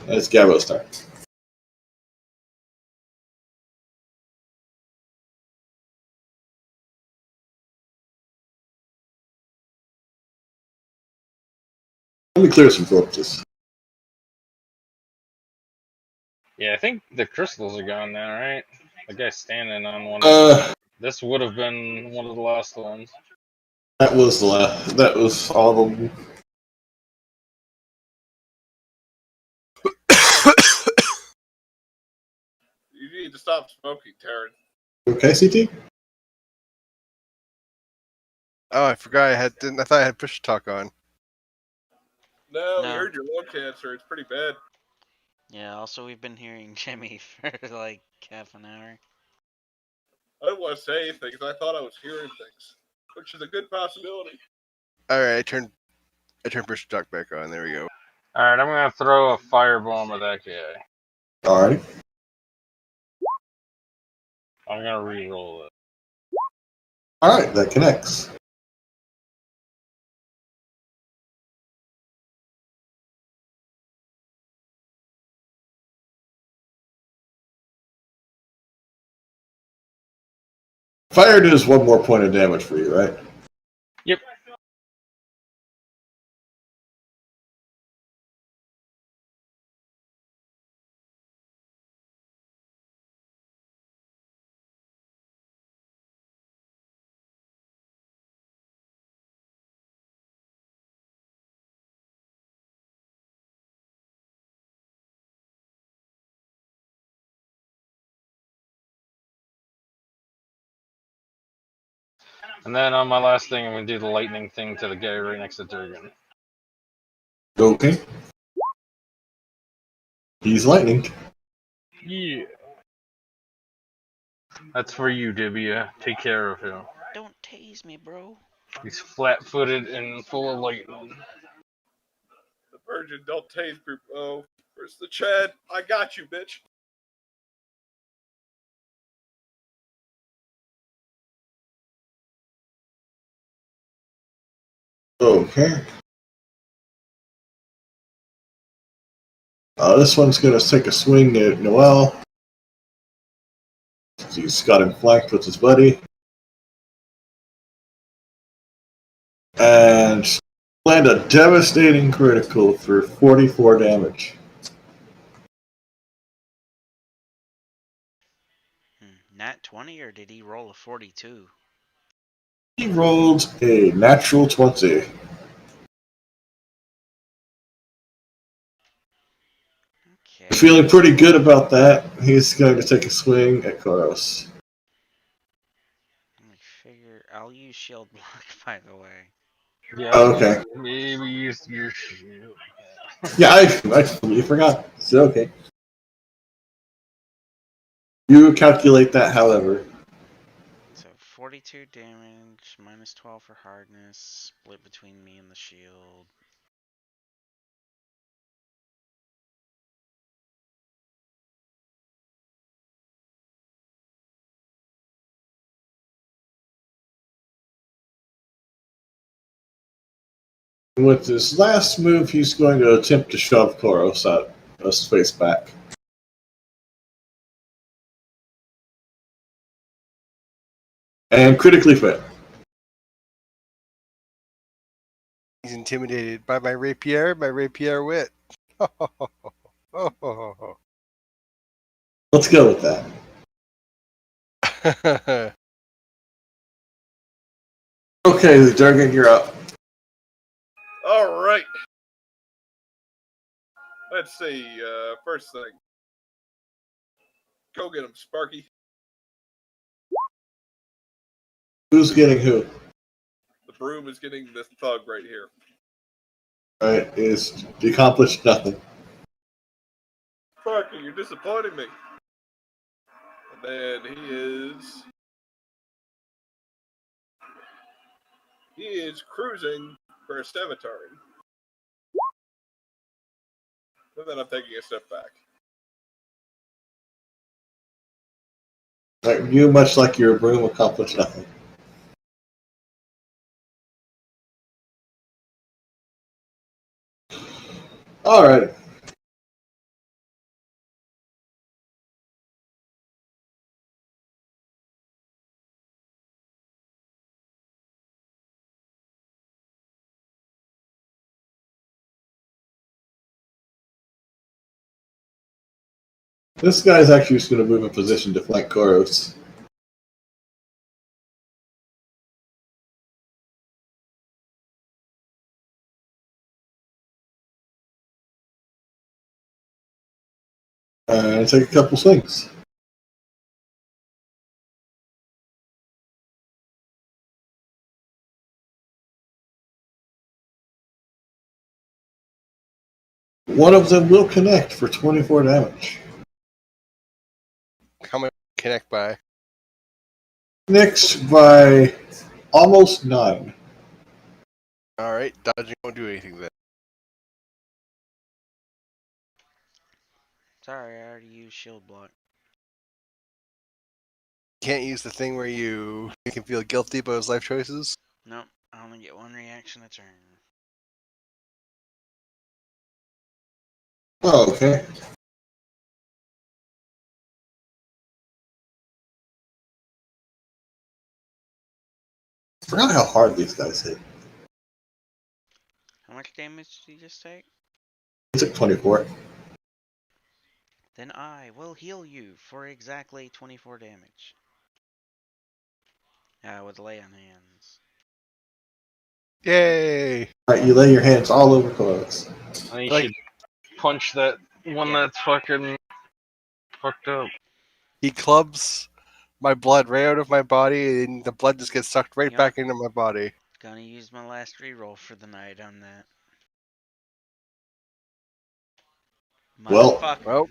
And it's Gabo's turn. Let me clear some corpses. Yeah, I think the crystals are gone now, right? The guy's standing on one of them. This would have been one of the last ones. That was the last. That was all of them. You need to stop smoking, Taryn. Okay, CT? Oh, I forgot I had. I thought I had push talk on. No, we No. heard your lung cancer. It's pretty bad. Yeah, also we've been hearing Jimmy for like half an hour. I didn't want to say anything because I thought I was hearing things. which is a good possibility. All right, I turned push talk back on. There we go. All right, I'm gonna throw a firebomb at that guy. Alright. I'm gonna re-roll it. Alright, that connects. Fire does one more point of damage for you, right? Yep. And then on my last thing, I'm gonna do the lightning thing to the guy right next to Durgan. Okay. He's lightning. Yeah. That's for you, Dibia. Take care of him. Don't tase me, bro. He's flat-footed and full of lightning. The Virgin, don't tase me. Oh, where's the Chad? I got you, bitch. Okay. This one's going to take a swing at Noel. He's got him flanked with his buddy. And land a devastating critical for 44 damage. Nat 20, or did he roll a 42? He rolled a natural 20. Okay. Feeling pretty good about that, he's going to take a swing at Koros. Let me figure. I'll use shield block, by the way. Yeah. Okay. Maybe use your shield. Yeah, I completely forgot. It's okay. You calculate that, however. So 42 damage, minus 12 for hardness, split between me and the shield. With his last move, he's going to attempt to shove Koros out of space back. And critically fail. He's intimidated by my rapier wit. Let's go with that. Okay, Durgan, you're up. All right. Let's see. First thing. Go get him, Sparky. Who's getting who? The broom is getting this thug right here. Alright, is accomplished nothing. Sparky, you're disappointing me. And then he is cruising for a cemetery. And then I'm taking a step back. Right, you, much like your broom, accomplished nothing. Alright. This guy's actually just going to move in position to flank Koros. And take a couple swings. One of them will connect for 24 damage. How much connect by? Next by Almost none. All right, dodging won't do anything then. Sorry, I already used shield block. Can't use the thing where you can feel guilty about his life choices. Nope, I only get one reaction a turn. Oh, okay. Forgot how hard these guys hit. How much damage did you just take? He took 24. Then I will heal you for exactly 24 damage. With lay on hands. Yay! Alright, you lay your hands all over Koros. I think you Like- should punch that one Yeah. that's fucking fucked up. He clubs my blood right out of my body, and the blood just gets sucked right Yep. back into my body. Gonna use my last reroll for the night on that. Well- Motherfucker. Well,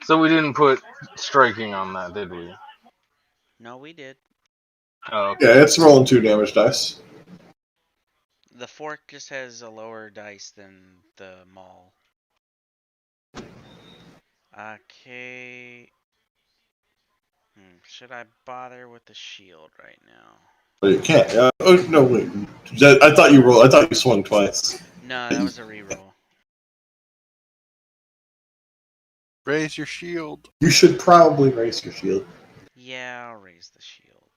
So we didn't put striking on that, did we? No, we did. Oh, okay. Yeah, it's rolling 2 damage dice. The fork just has a lower dice than the maul. Okay. Should I bother with the shield right now? But you can't. Oh, no, wait. I thought you rolled. I thought you swung twice. No, that was a reroll. raise your shield. You should probably raise your shield. Yeah, I'll raise the shield.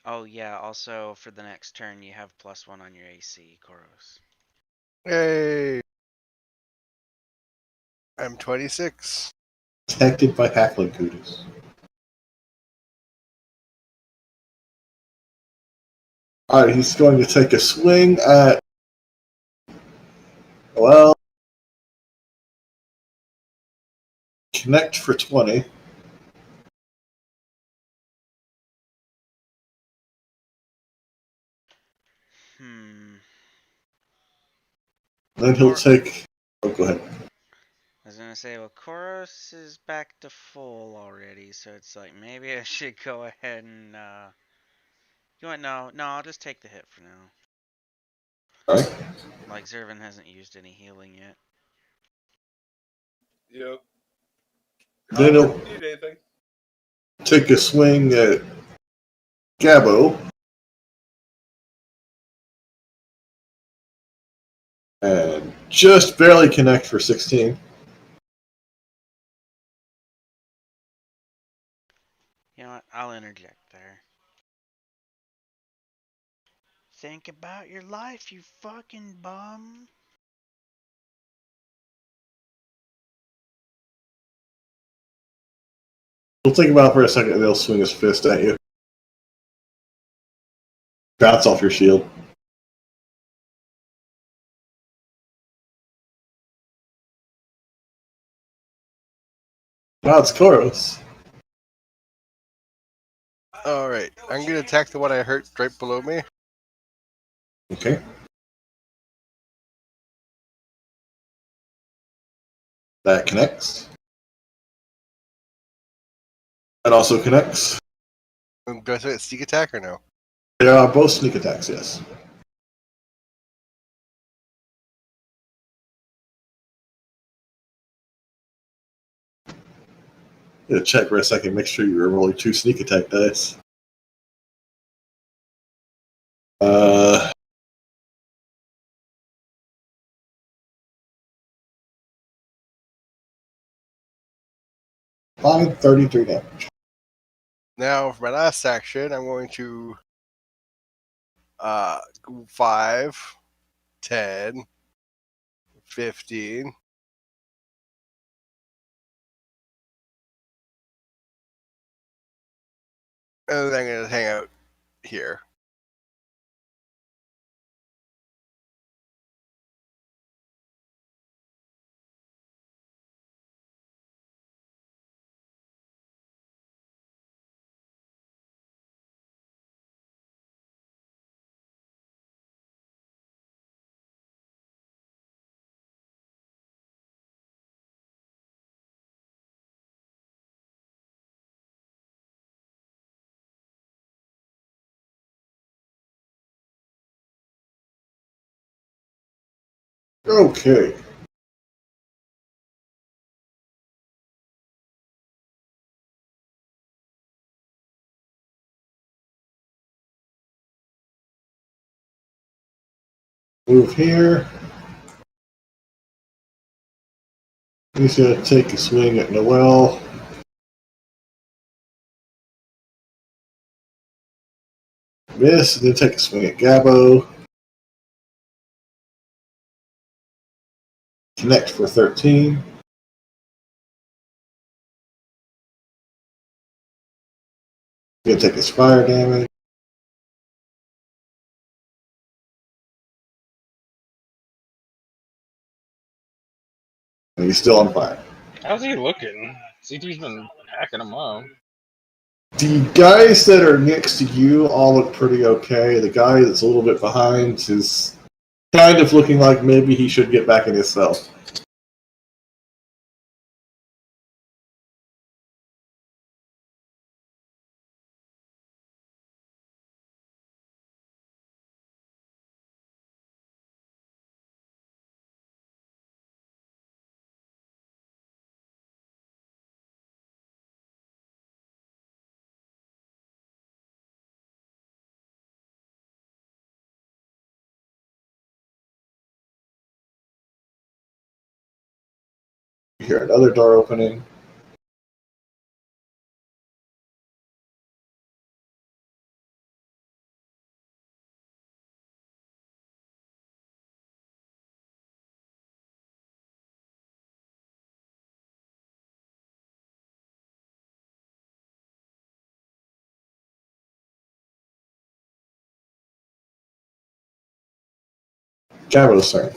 Oh yeah, also for the next turn you have +1 on your AC, Koros. Yay! I'm 26. Protected by Hackling Cooties. Alright, he's going to take a swing at. Well. Connect for 20. Then he'll take. Oh, go ahead. I was gonna say, well, Koros is back to full already, so it's like maybe I should go ahead and you know what? No, I'll just take the hit for now. Alright. Like Zervin hasn't used any healing yet. Yep. Then However, he'll if you need anything. take a swing at Gabo. And just barely connect for 16. You know what? I'll interject there. Think about your life, you fucking bum. He'll think about it for a second and he'll swing his fist at you. Bounce off your shield. Wow, it's Koros. Alright, I'm gonna attack the one I hurt right below me. Okay. That connects. That also connects. Do I say it's sneak attack or no? They are both sneak attacks, yes. Gonna check for a second, make sure you're rolling 2 sneak attack dice. Uh, fine, 33 damage. Now, for my last action, I'm going to go 5, 10, 15. And then I'm going to hang out here. Okay. Move here. He's going to take a swing at Noel. Miss, and then take a swing at Gabo. Connect for 13. Going to take his fire damage. And he's still on fire. How's he looking? CT's been hacking him up. The guys that are next to you all look pretty okay. The guy that's a little bit behind is kind of looking like maybe he should get back in his cell. You hear another door opening. Gabo's turn.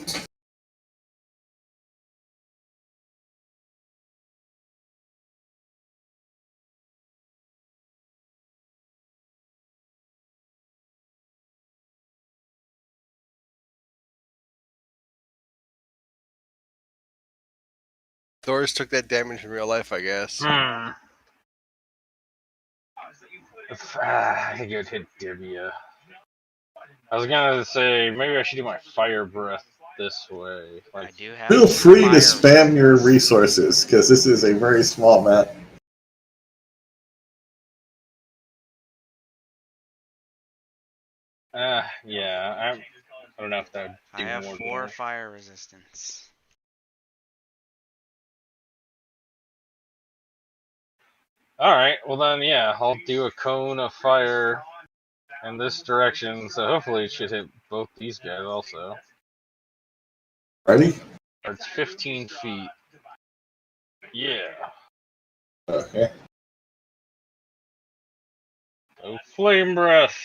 Thor's took that damage in real life, I guess. I think it would hit Divya. I was gonna say maybe I should do my fire breath this way. I Like, do have. Feel free to fire spam your resistance. resources because this is a very small map. yeah, I don't know if that would I do have more. 4 fire resistance. All right, well then, yeah, I'll do a cone of fire in this direction, so hopefully it should hit both these guys also. Ready? It's 15 feet. Yeah. Okay. Oh, flame breath.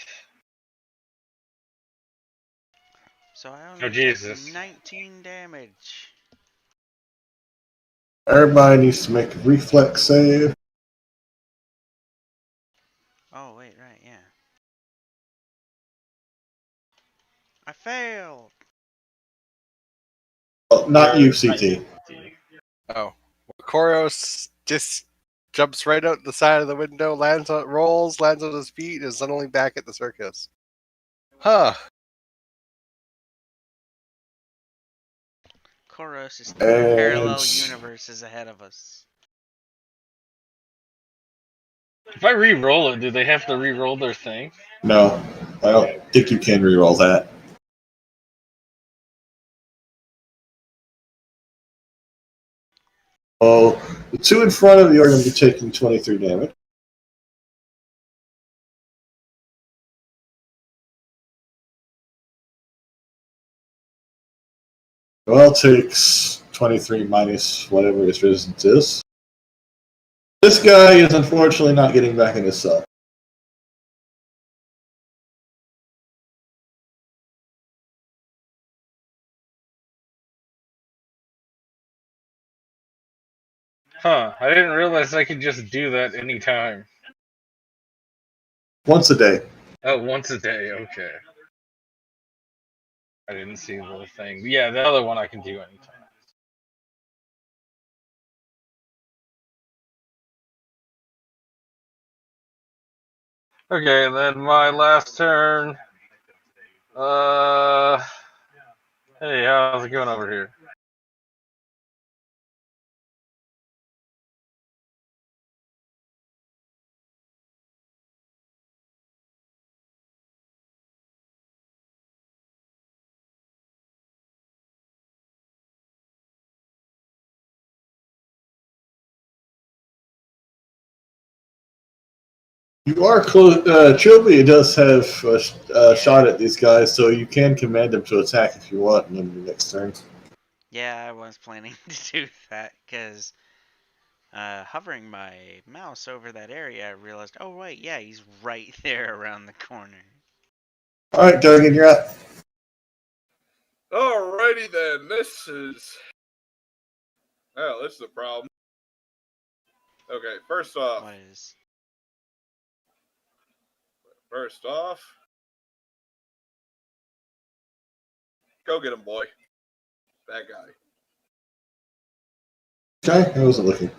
So I only Oh, take Jesus. 19 damage. Everybody needs to make a reflex save. Oh, wait, right, yeah. I failed! Well, not you, CT. Oh. Koros just jumps right out the side of the window, lands on his feet, and is suddenly back at the circus. Huh. Koros is 3 And parallel universes ahead of us. If I re-roll it, do they have to re-roll their thing? no, I don't think you can reroll that. Oh, the two in front of you are going to be taking 23 damage. Well, takes 23 minus whatever his resistance is. This guy is unfortunately not getting back in his cell. Huh, I didn't realize I could just do that anytime. Once a day. Oh, once a day, okay. I didn't see the thing. Yeah, the other one I can do anytime. Okay, then my last turn. Hey, how's it going over here? You are close. Trilby does have a Yeah. shot at these guys, so you can command them to attack if you want in the next turn. Yeah, I was planning to do that because hovering my mouse over that area, I realized, oh wait, yeah, he's right there around the corner. All right, Durgan, you're up. Alrighty then. This is a problem. Okay, first off, What is? go get him, boy. That guy. Okay, I wasn't looking.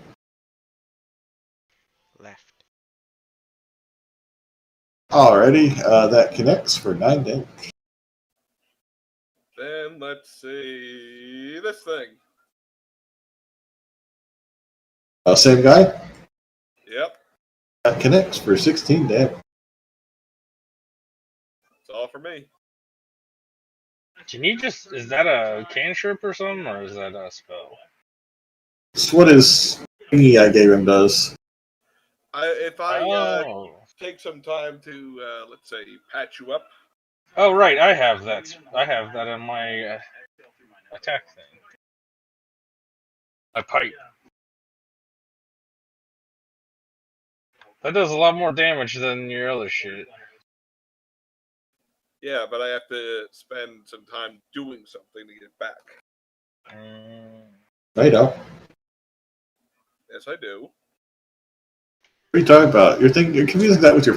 Left. Alrighty, that connects for 9 damage. Then let's see this thing. Same guy. Yep, That connects for 16 damage. it's all for me. Can you just? Is that a cantrip or something, or is that a spell? It's what his thingy I gave him does. If I Oh. take some time to let's say patch you up. Oh right, I have that. I have that in my attack thing. My pipe. That does a lot more damage than your other shit. Yeah, but I have to spend some time doing something to get it back. I know. Yes, I do. What are you talking about? You're confusing that with your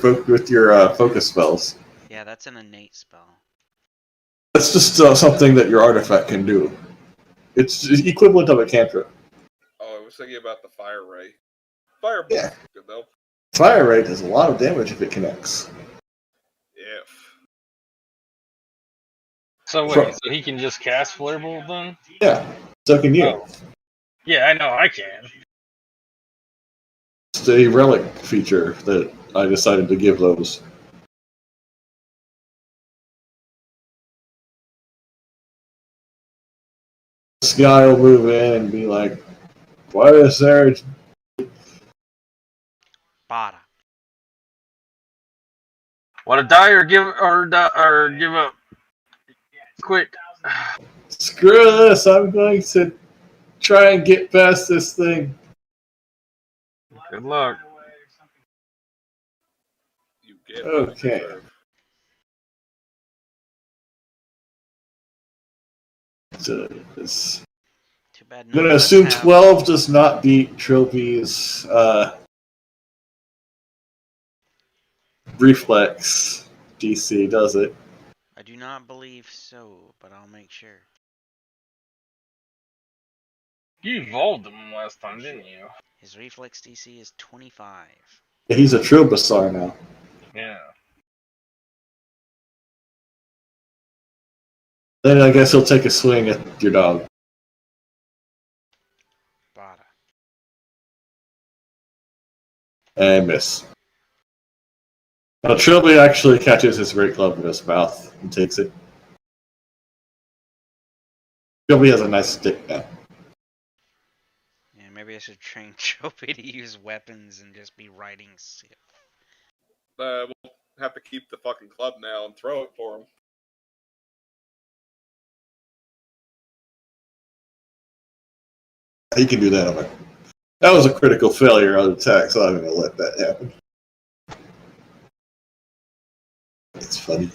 focus spells. Yeah, that's an innate spell. That's just something that your artifact can do. It's equivalent of a cantrip. Oh, I was thinking about the fire ray. Fire Yeah. is good though. Fire rate does a lot of damage if it connects. If. So wait, so he can just cast Flare then? Yeah, so can you. Oh. Yeah, I know I can. It's a relic feature that I decided to give those. This guy will move in and be like, "Why is there?" Bada. Want to die or give up? Quick. Screw this! I'm going to try and get past this thing. Good luck. You get Okay. So it's, Too bad I'm none going of to us assume have. 12 does not beat Trilby's reflex DC, does it? I do not believe so, but I'll make sure. You evolved him last time, didn't you? His reflex DC is 25. Yeah, he's a Trilbasaur now. Yeah. Then I guess he'll take a swing at your dog. Bada. And miss. Now, Trilby actually catches his great club in his mouth and takes it. Trilby has a nice stick now. Yeah, maybe I should train Chopi to use weapons and just be riding Sith. We'll have to keep the fucking club now and throw it for him. He can do that. That was a critical failure on the attack, so I'm going to let that happen. It's funny.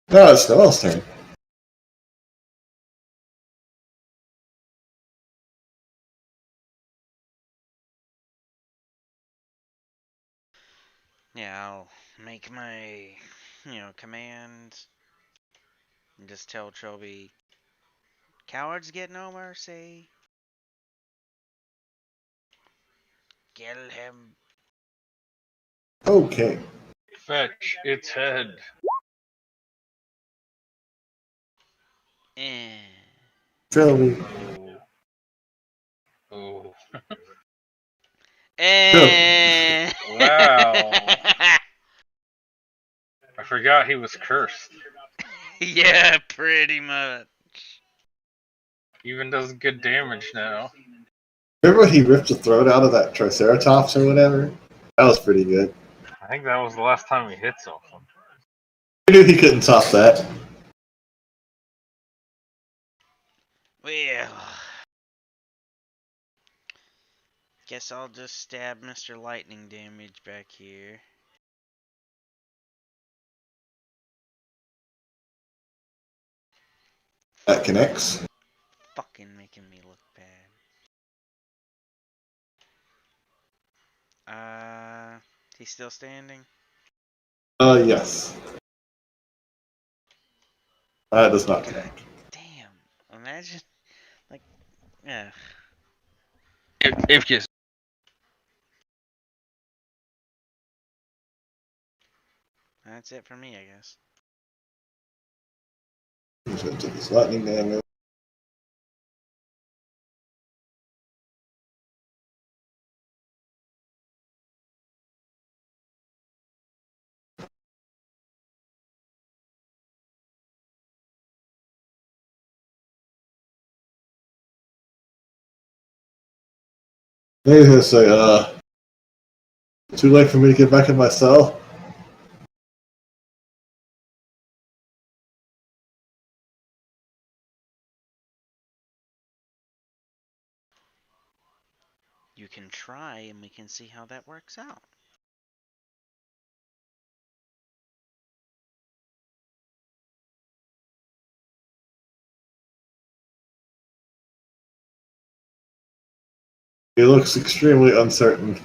No, it's Noel's turn. Yeah, I'll make my, command and just tell Chobi, cowards get no mercy. Kill him. Okay. Fetch its head. Eh. Trilby. Oh. Oh. Eh. Wow. I forgot he was cursed. Yeah, pretty much. Even does good damage now. Remember when he ripped the throat out of that Triceratops or whatever? That was pretty good. I think that was the last time he hit something. I knew he couldn't top that. Well, guess I'll just stab Mr. Lightning damage back here. That connects. Fucking making me look bad. He's still standing? Yes. That does not connect. Damn. Imagine, like, yeah. If you That's it for me, I guess. He's going to take his lightning damage. He's going to say, too late for me to get back in my cell. You can try and we can see how that works out. He looks extremely uncertain.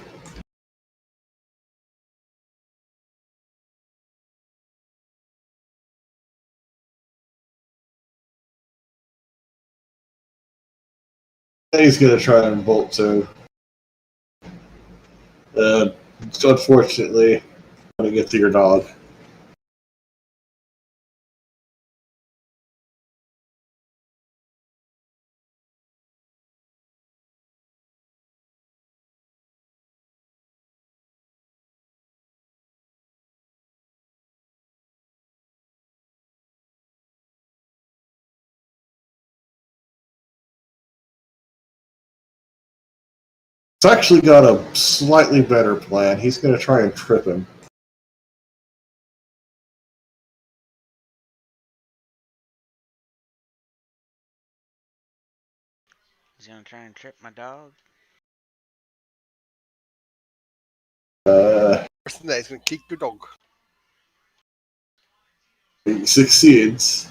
He's going to try and bolt too. Unfortunately, I'm going to get to your dog. He's actually got a slightly better plan. He's going to try and trip him. He's gonna try and trip my dog. Person that is going to kick your dog. He succeeds.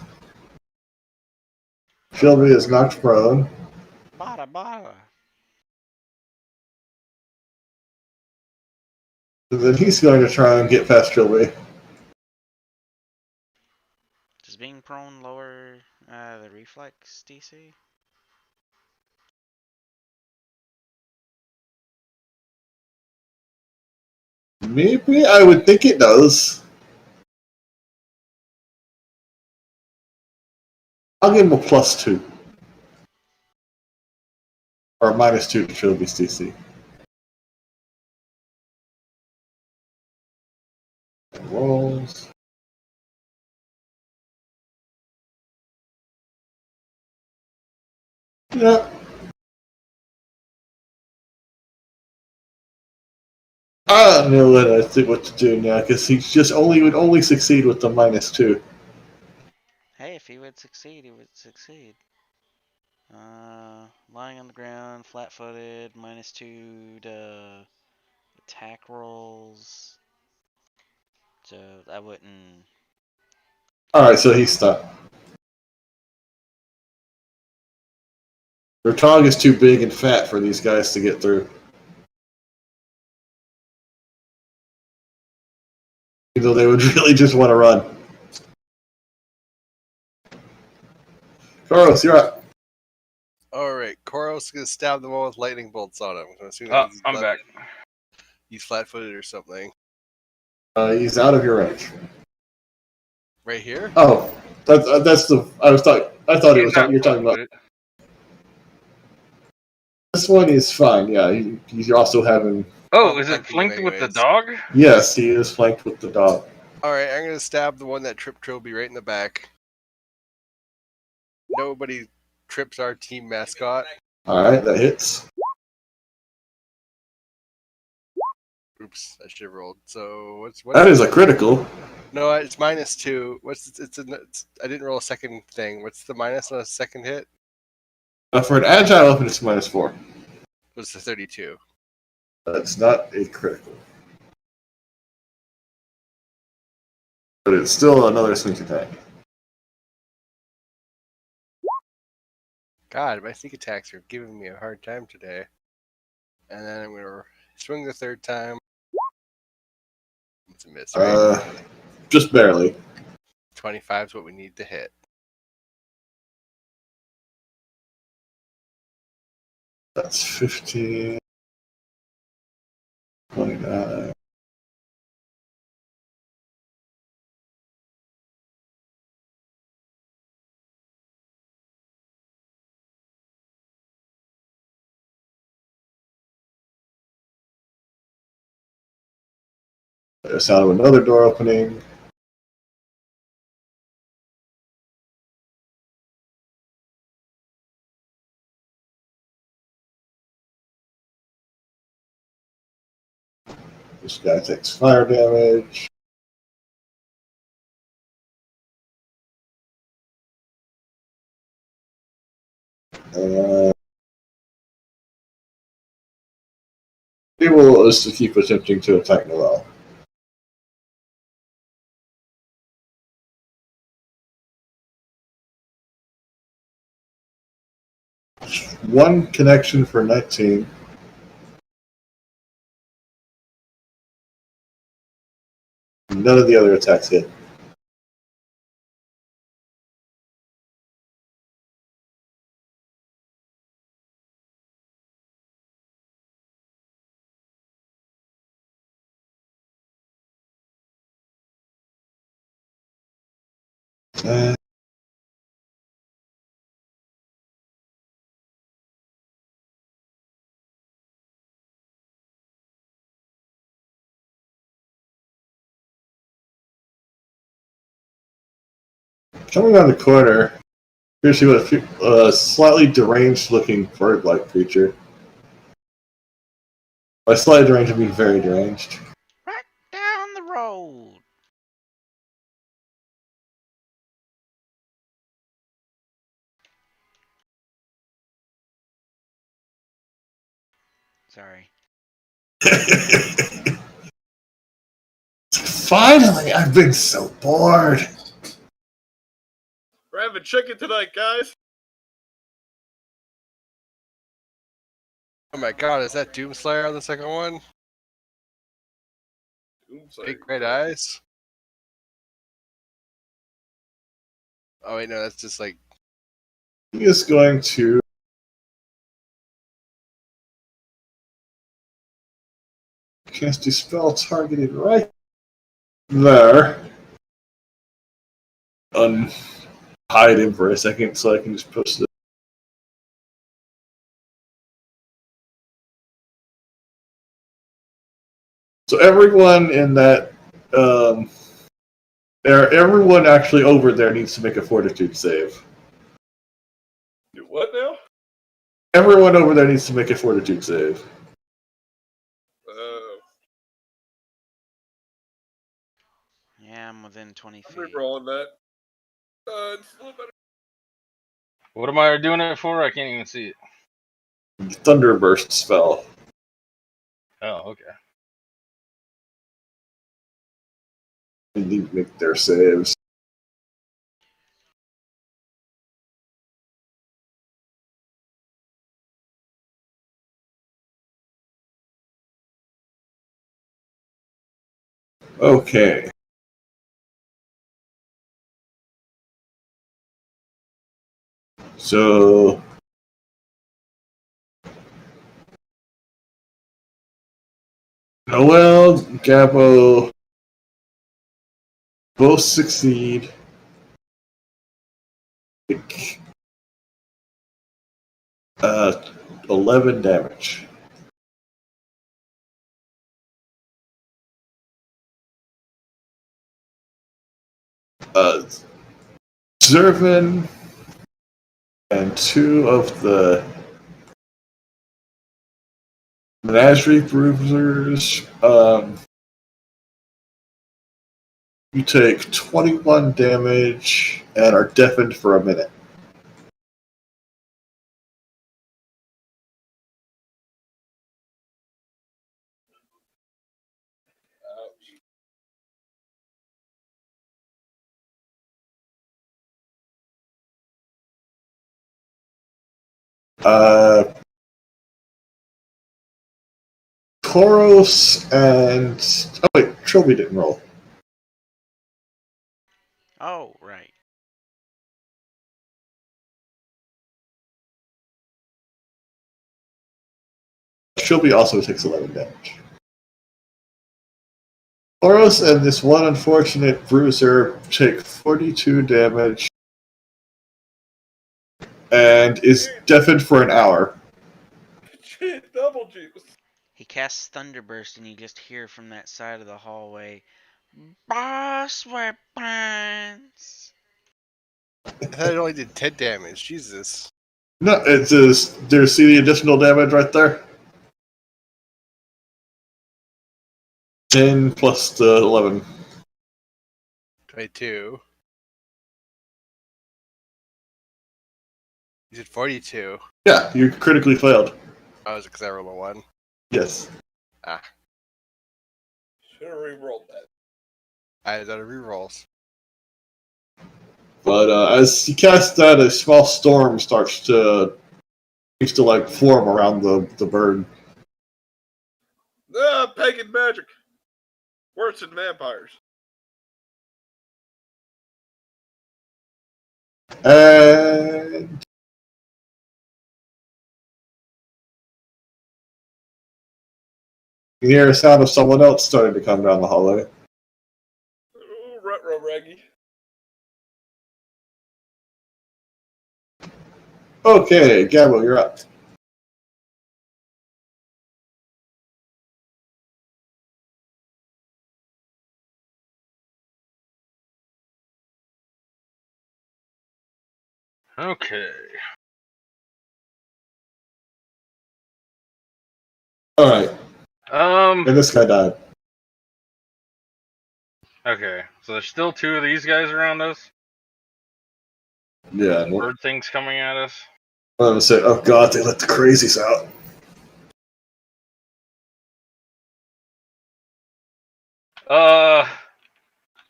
Shelby is knocked prone. Bada bada. And then he's going to try and get past Shelby. Does being prone lower the reflex DC? Maybe I would think it does. I'll give him a +2. Or a -2 to Shelby's DC. Rolls. Yeah. I don't know what to do now because would only succeed with the -2. Hey, if he would succeed, he would succeed. Lying on the ground, flat-footed, -2 to attack rolls. So I wouldn't. All right, so he's stuck. Their dog is too big and fat for these guys to get through. Even though they would really just want to run. Carlos, you're up. All right, Koros is going to stab the one with lightning bolts on him. I'm assuming I'm back. he's flat-footed or something. He's out of your range. Right here? Oh, that's the. I thought you were talking. You're talking about this one. Is fine. Yeah, he's also having. Oh, I'll is it flank him flanked with the anyways. dog? Yes, he is flanked with the dog. Alright, I'm gonna stab the one that tripped Trilby right in the back. Nobody trips our team mascot. All right, that hits. Oops, I should have rolled. So what's That is a critical. No, it's -2. I didn't roll a second thing. What's the minus on a second hit? For an agile weapon, it's -4. Was the 32. That's not a critical, but it's still another sneak attack. God, my sneak attacks are giving me a hard time today. And then I'm gonna swing the third time. It's a miss, right? Just barely. 25 is what we need to hit. That's 15, 29. The sound of another door opening. This guy takes fire damage. He will just keep attempting to attack Noel. One connection for 19. None of the other attacks hit. Uh, Coming around the corner, here's you a slightly deranged-looking bird-like creature. By slightly deranged, I mean very deranged. Right down the road. Sorry. Finally, I've been so bored. We're having chicken tonight, guys. Oh my god, is that Doomslayer on the second one? Oops, Big red eyes? Oh wait, no, that's just like... He is going to cast a spell targeted right there. Hide him for a second so I can just post it. So everyone in that, everyone actually over there needs to make a fortitude save. Do what now? Everyone over there needs to make a fortitude save. Yeah, I'm within 20 I'm feet. rolling that. It's a little better. What am I doing it for? I can't even see it. Thunderburst spell. Oh, okay. They need to make their saves. Okay. So Noel, Gabo, Both succeed. 11 damage. Zervin and 2 of the Menagerie Bruisers. You take 21 damage and are deafened for a minute. Toros and... Oh wait, Trilby didn't roll. Oh, right. Trilby also takes 11 damage. Toros and this one unfortunate bruiser take 42 damage and is deafened for an hour. Shit, double juice. He casts Thunderburst, and you just hear from that side of the hallway, Boss weapons! I thought it only did 10 damage. Jesus. No, it's just, do you see the additional damage right there? 10 plus the 11. 22. You said 42. Yeah, you critically failed. Oh, is it because I rolled a 1? Yes. Should have re-rolled that. I had other rerolls. But as you cast that, a small storm starts to like form around the bird. Ah, pagan magic. Worse than vampires. And you hear a sound of someone else starting to come down the hallway. Ooh, retro reggy. Okay, Gabo, you're up. Okay. Alright, and this guy died. Okay. So there's still 2 of these guys around us. Yeah, and Bird things coming at us. I'm gonna say, oh god, they let the crazies out.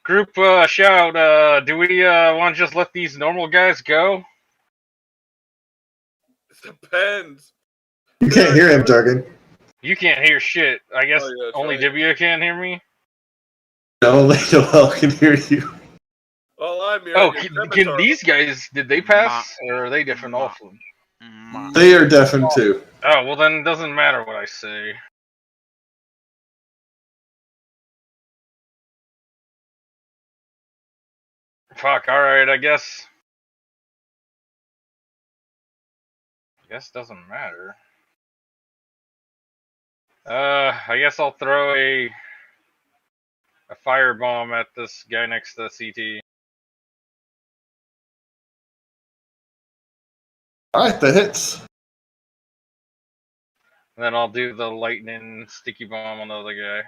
Group shout. Do we want to just let these normal guys go? It depends. You can't hear him, Durgan. You can't hear shit. I guess Oh, yeah, that's only right. Dibia can hear me. Only Noel can hear you. Well, I'm here. Oh, can these guys? Did they pass, or are they different Ma. also? They are deafened too. Oh, well then it doesn't matter what I say. Fuck. All right. I guess. Doesn't matter. I guess I'll throw a firebomb at this guy next to CT. Alright, that hits. And then I'll do the lightning sticky bomb on the other guy.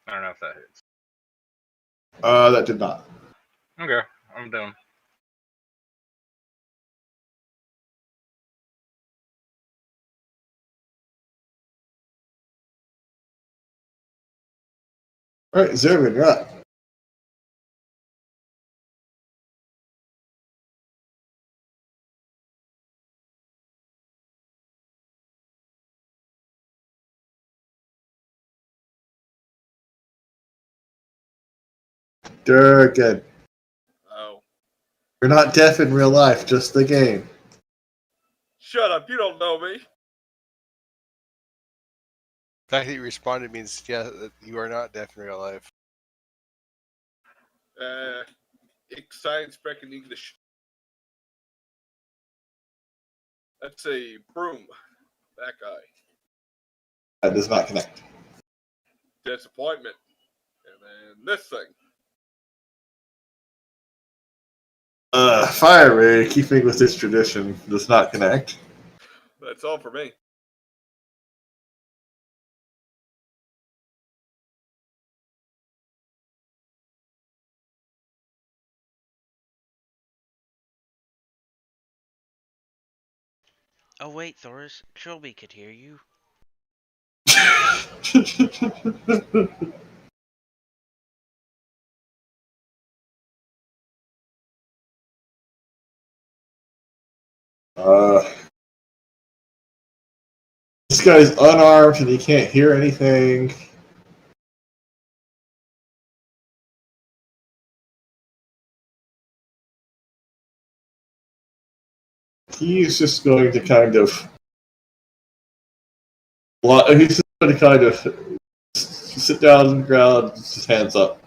I don't know if that hits. That did not. Okay, I'm done. Alright, Zervin, you're up. Durgan. Oh. You're not deaf in real life, just the game. Shut up, you don't know me. The fact that you responded means that you are not deaf in real life. Ik zei spreken English. That's a broom. That guy. That does not connect. Disappointment. And then this thing. Fire ray, keeping with its tradition, does not connect. That's all for me. Oh wait, Thoris, Trilby could hear you. uh, this guy's unarmed and he can't hear anything. He's just going to kind of. He's just going to kind of sit down on the ground, just hands up.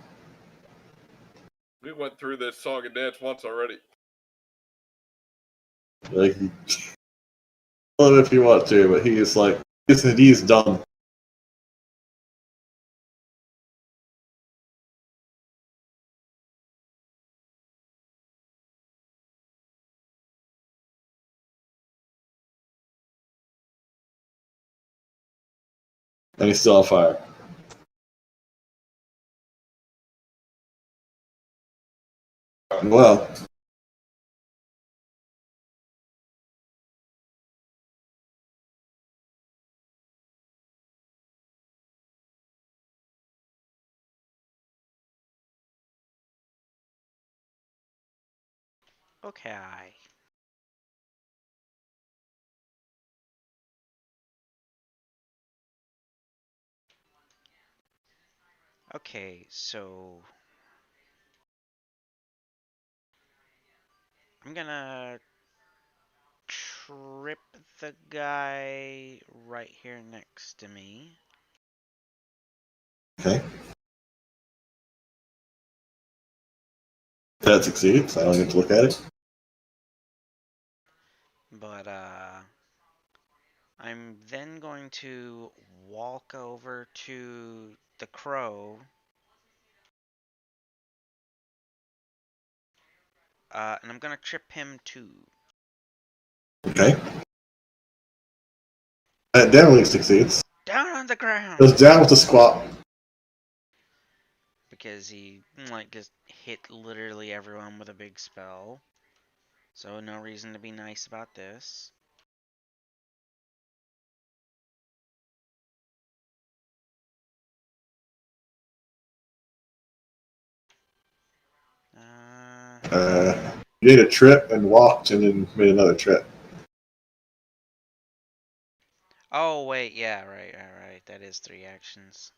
We went through this song and dance once already. Like, love it if you want to, but he's like, he's done. And he's still on fire. Well, Okay. Okay, so I'm gonna trip the guy right here next to me. okay. That succeeds. I don't get to look at it. But I'm then going to walk over to the crow. And I'm gonna trip him too. Okay. That definitely succeeds. Down on the ground! Goes down with a squat. Because he, like, just hit literally everyone with a big spell. So no reason to be nice about this. You made a trip and walked and then made another trip. Oh, wait, yeah, right. That is 3 actions.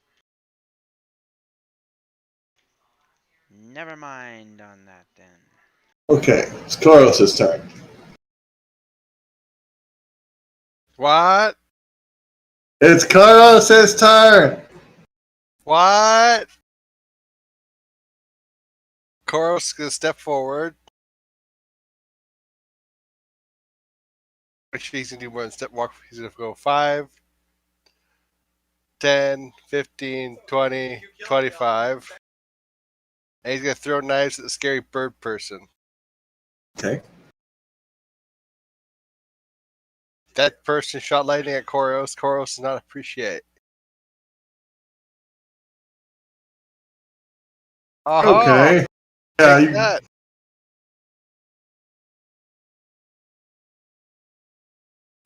Never mind on that then. Okay, it's Koros' turn. What? It's Koros' turn! What? Koros gonna step forward. Actually, he's gonna do more than step walk. He's gonna go 5, 10, 15, 20, 25. And he's gonna throw knives at the scary bird person. Okay. That person shot lightning at Koros. Koros does not appreciate. Okay. Yeah, Take you, that.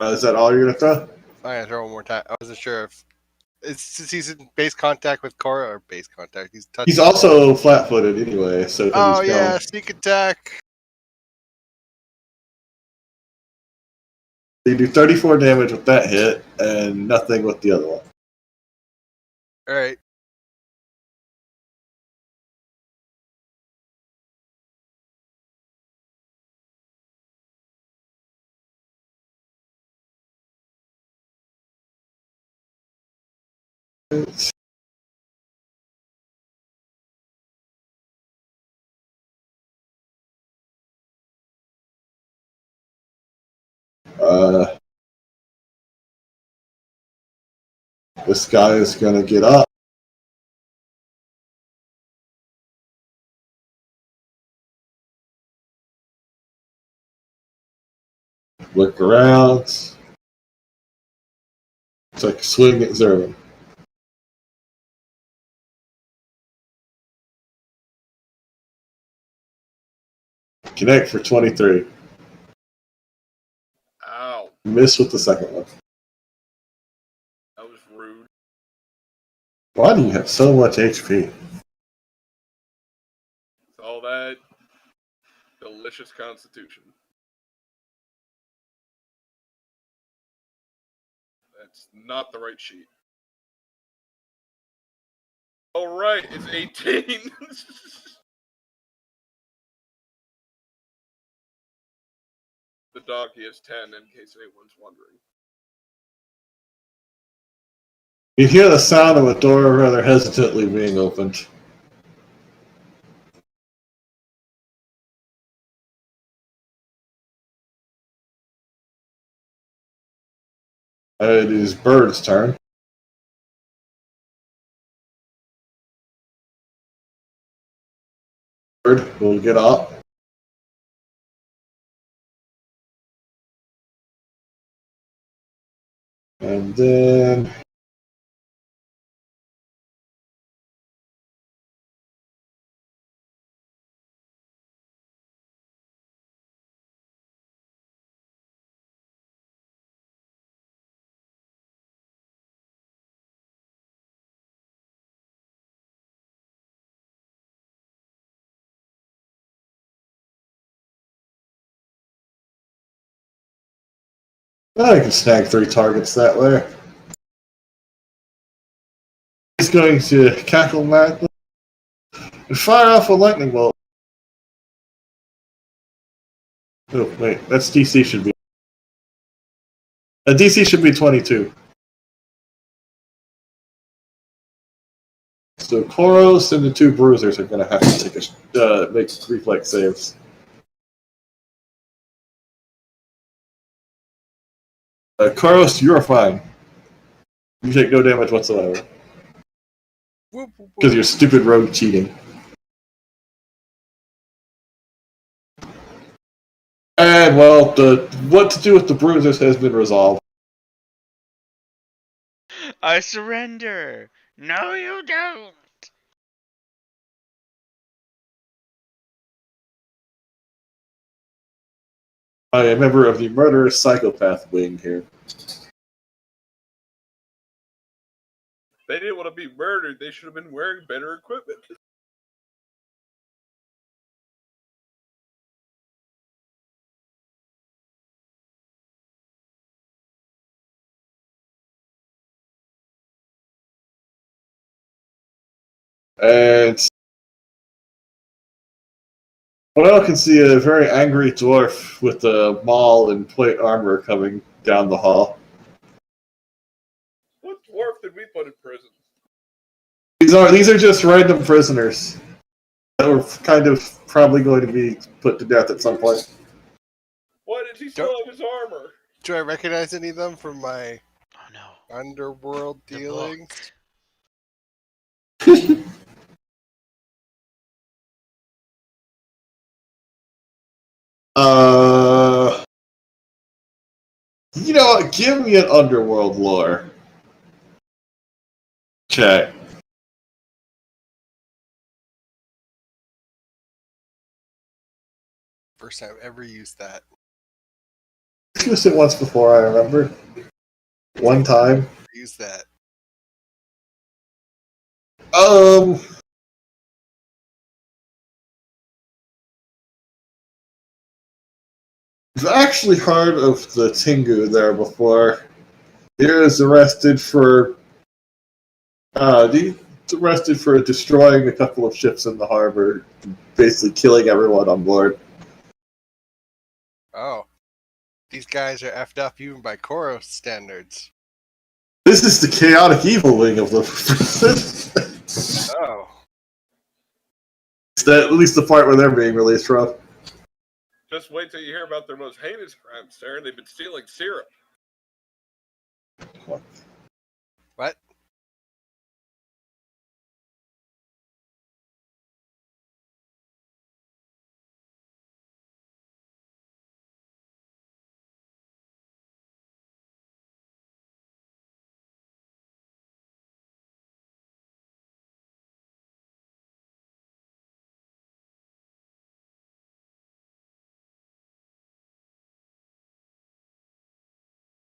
is that all you're gonna throw? I'm gonna throw one more time. I wasn't sure if it's since he's in base contact with Koros or base contact. He's touching. He's also flat-footed anyway, so can Oh he's yeah, going. sneak attack. You do 34 damage with that hit and nothing with the other one. All right. Uh, this guy is going to get up. Look around. It's like swing at Zervin. Connect for 23. Ow. Miss with the second one. That was rude. Why do you have so much HP? It's all that delicious constitution. That's not the right sheet. Alright, it's 18. The donkey is 10, in case anyone's wondering. You hear the sound of a door rather hesitantly being opened. It is Bird's turn. Bird will get up. And then I can snag 3 targets that way. He's going to cackle madly and fire off a lightning bolt. Oh, wait, that's DC should be. DC should be 22. So Koros and the 2 bruisers are going to have to take make reflex saves. Koros, you're fine. You take no damage whatsoever. Because you're stupid rogue cheating. And, well, what to do with the bruisers has been resolved. I surrender. No, you don't. I am a member of the murderous psychopath wing here. They didn't want to be murdered. They should have been wearing better equipment. And Well, I can see a very angry dwarf with a maul and plate armor coming down the hall. What dwarf did we put in prison? These are just random prisoners that were kind of probably going to be put to death at some point. Why did he still have his armor? Do I recognize any of them from my Oh no. underworld They're dealings? booked. You know what? Give me an underworld lore check. First time I've ever used that. I used it once before, I remember. One time. Use that. I've actually heard of the Tengu there before. He was arrested for destroying a couple of ships in the harbor, basically killing everyone on board. Oh. These guys are effed up even by Koros standards. This is the chaotic evil wing of the. Oh. It's at least the part where they're being released from. Just wait till you hear about their most heinous crimes, sir. They've been stealing syrup. What?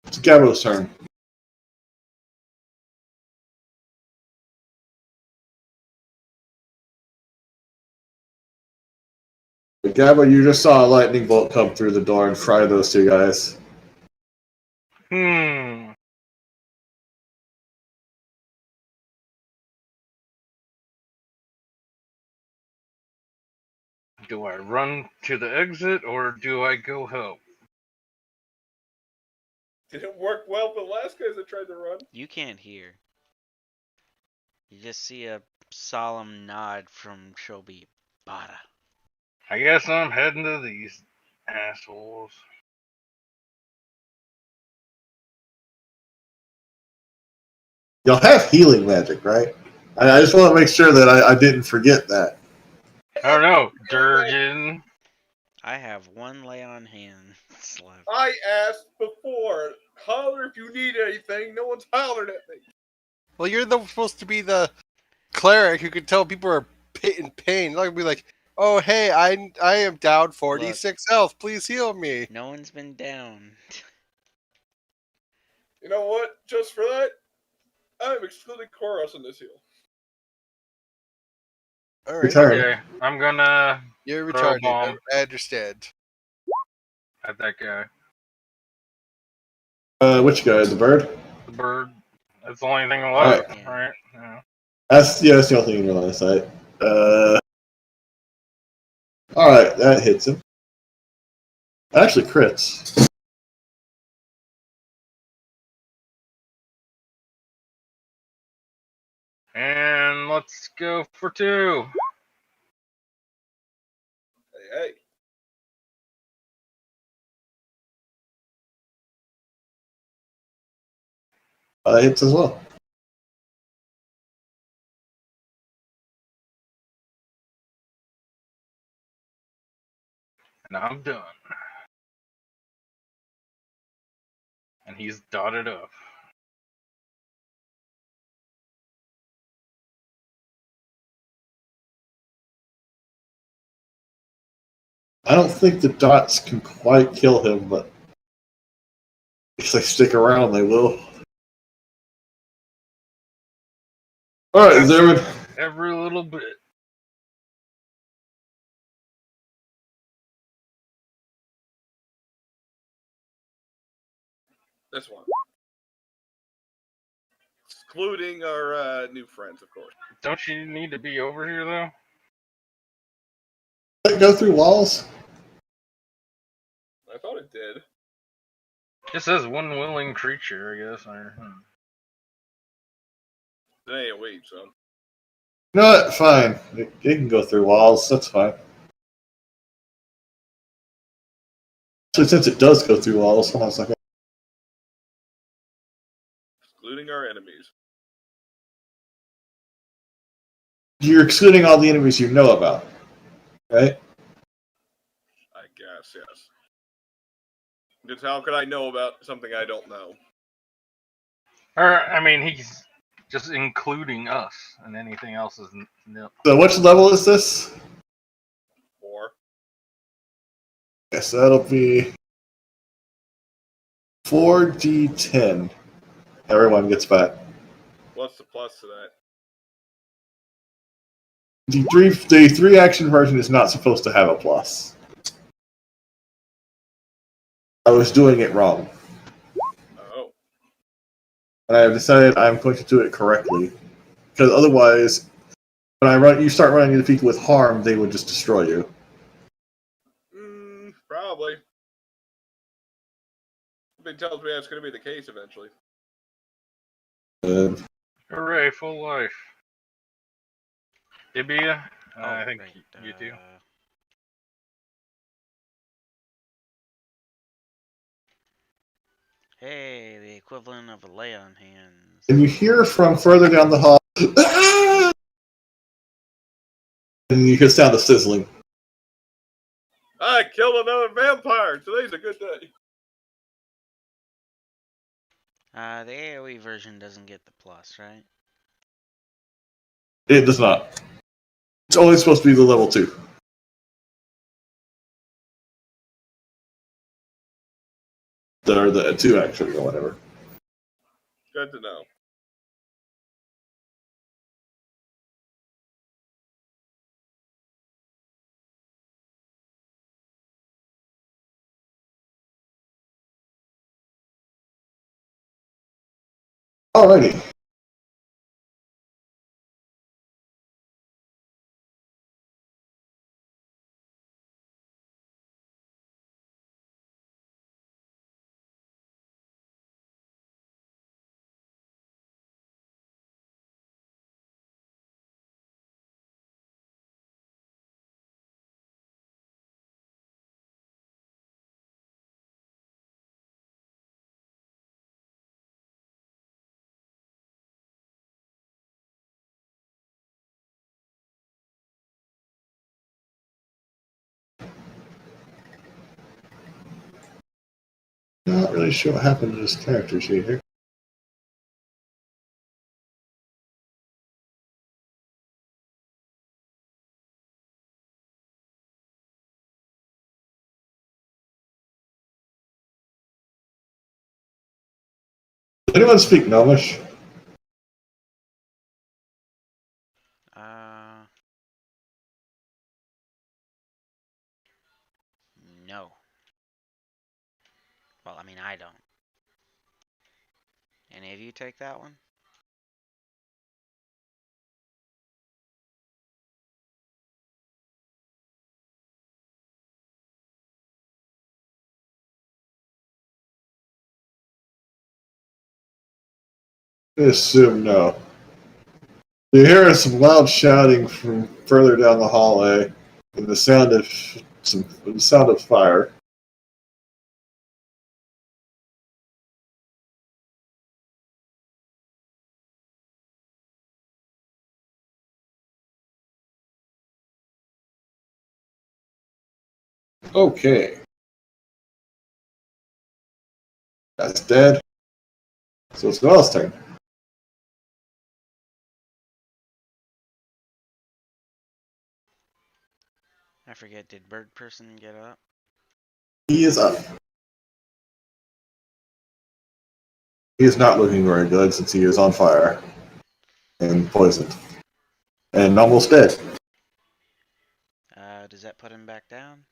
It's Gabo's turn. Gabo, you just saw a lightning bolt come through the door and fry those two guys. Do I run to the exit or do I go help? Didn't work well for the last guys that tried to run. You can't hear. You just see a solemn nod from Shobi. Bada. I guess I'm heading to these assholes. Y'all have healing magic, right? I just want to make sure that I didn't forget that. I don't know, Durgan. I have one lay on hands left. I asked before. Holler if you need anything. No one's hollered at me. Well, you're supposed to be the cleric who can tell people are in pain. Like, be like, oh, hey, I am down 46 health. Please heal me. No one's been down. You know what? Just for that, I'm excluding Koros in this heal. All right. Return. Okay, I'm gonna You're throw a retarded. bomb I understand. at that guy. Which guy? The bird? The bird. That's the only thing left, right? Yeah. That's the only thing in your line of sight. Alright, that hits him. That actually crits. And let's go for 2. Hey. Hits as well. And I'm done. And he's dotted up. I don't think the dots can quite kill him, but if they stick around, they will. Alright, Zerman. Every little bit. This one. Excluding our new friends, of course. Don't you need to be over here, though? Does it go through walls? I thought it did. Just says one willing creature, I guess. It ain't a weed, so. You know what? Fine. It can go through walls. That's fine. So since it does go through walls, hold on a second. Excluding our enemies. You're excluding all the enemies you know about, right? I guess, yes. Because how could I know about something I don't know? Or, I mean, he's just including us, and anything else is nil. So which level is this? 4. Yes, that'll be 4d10. Everyone gets back. What's the plus to that? The 3 action version is not supposed to have a plus. I was doing it wrong. Oh. And I have decided I'm going to do it correctly. Because otherwise, when you start running into people with harm, they would just destroy you. Probably. Something tells me that's going to be the case eventually. Hooray, full life. Ibia? I think right. you do. Hey, the equivalent of a lay on hands. And you hear from further down the hall, "Ah!" And you can sound the sizzling. I killed another vampire. Today's a good day. The AoE version doesn't get the plus, right? It does not. It's only supposed to be the level 2. Or the 2, actually, or whatever. Good to know. Alrighty. Not really sure what happened to this character sheet here. Does anyone speak Gnomish? No. Well, I mean, I don't. Any of you take that one? I assume no. You hear some loud shouting from further down the hallway, and the sound of fire. Okay. That's dead. So it's Noel's turn. I forget, did Bird Person get up? He is up. He is not looking very good since he is on fire and poisoned and almost dead. Does that put him back down?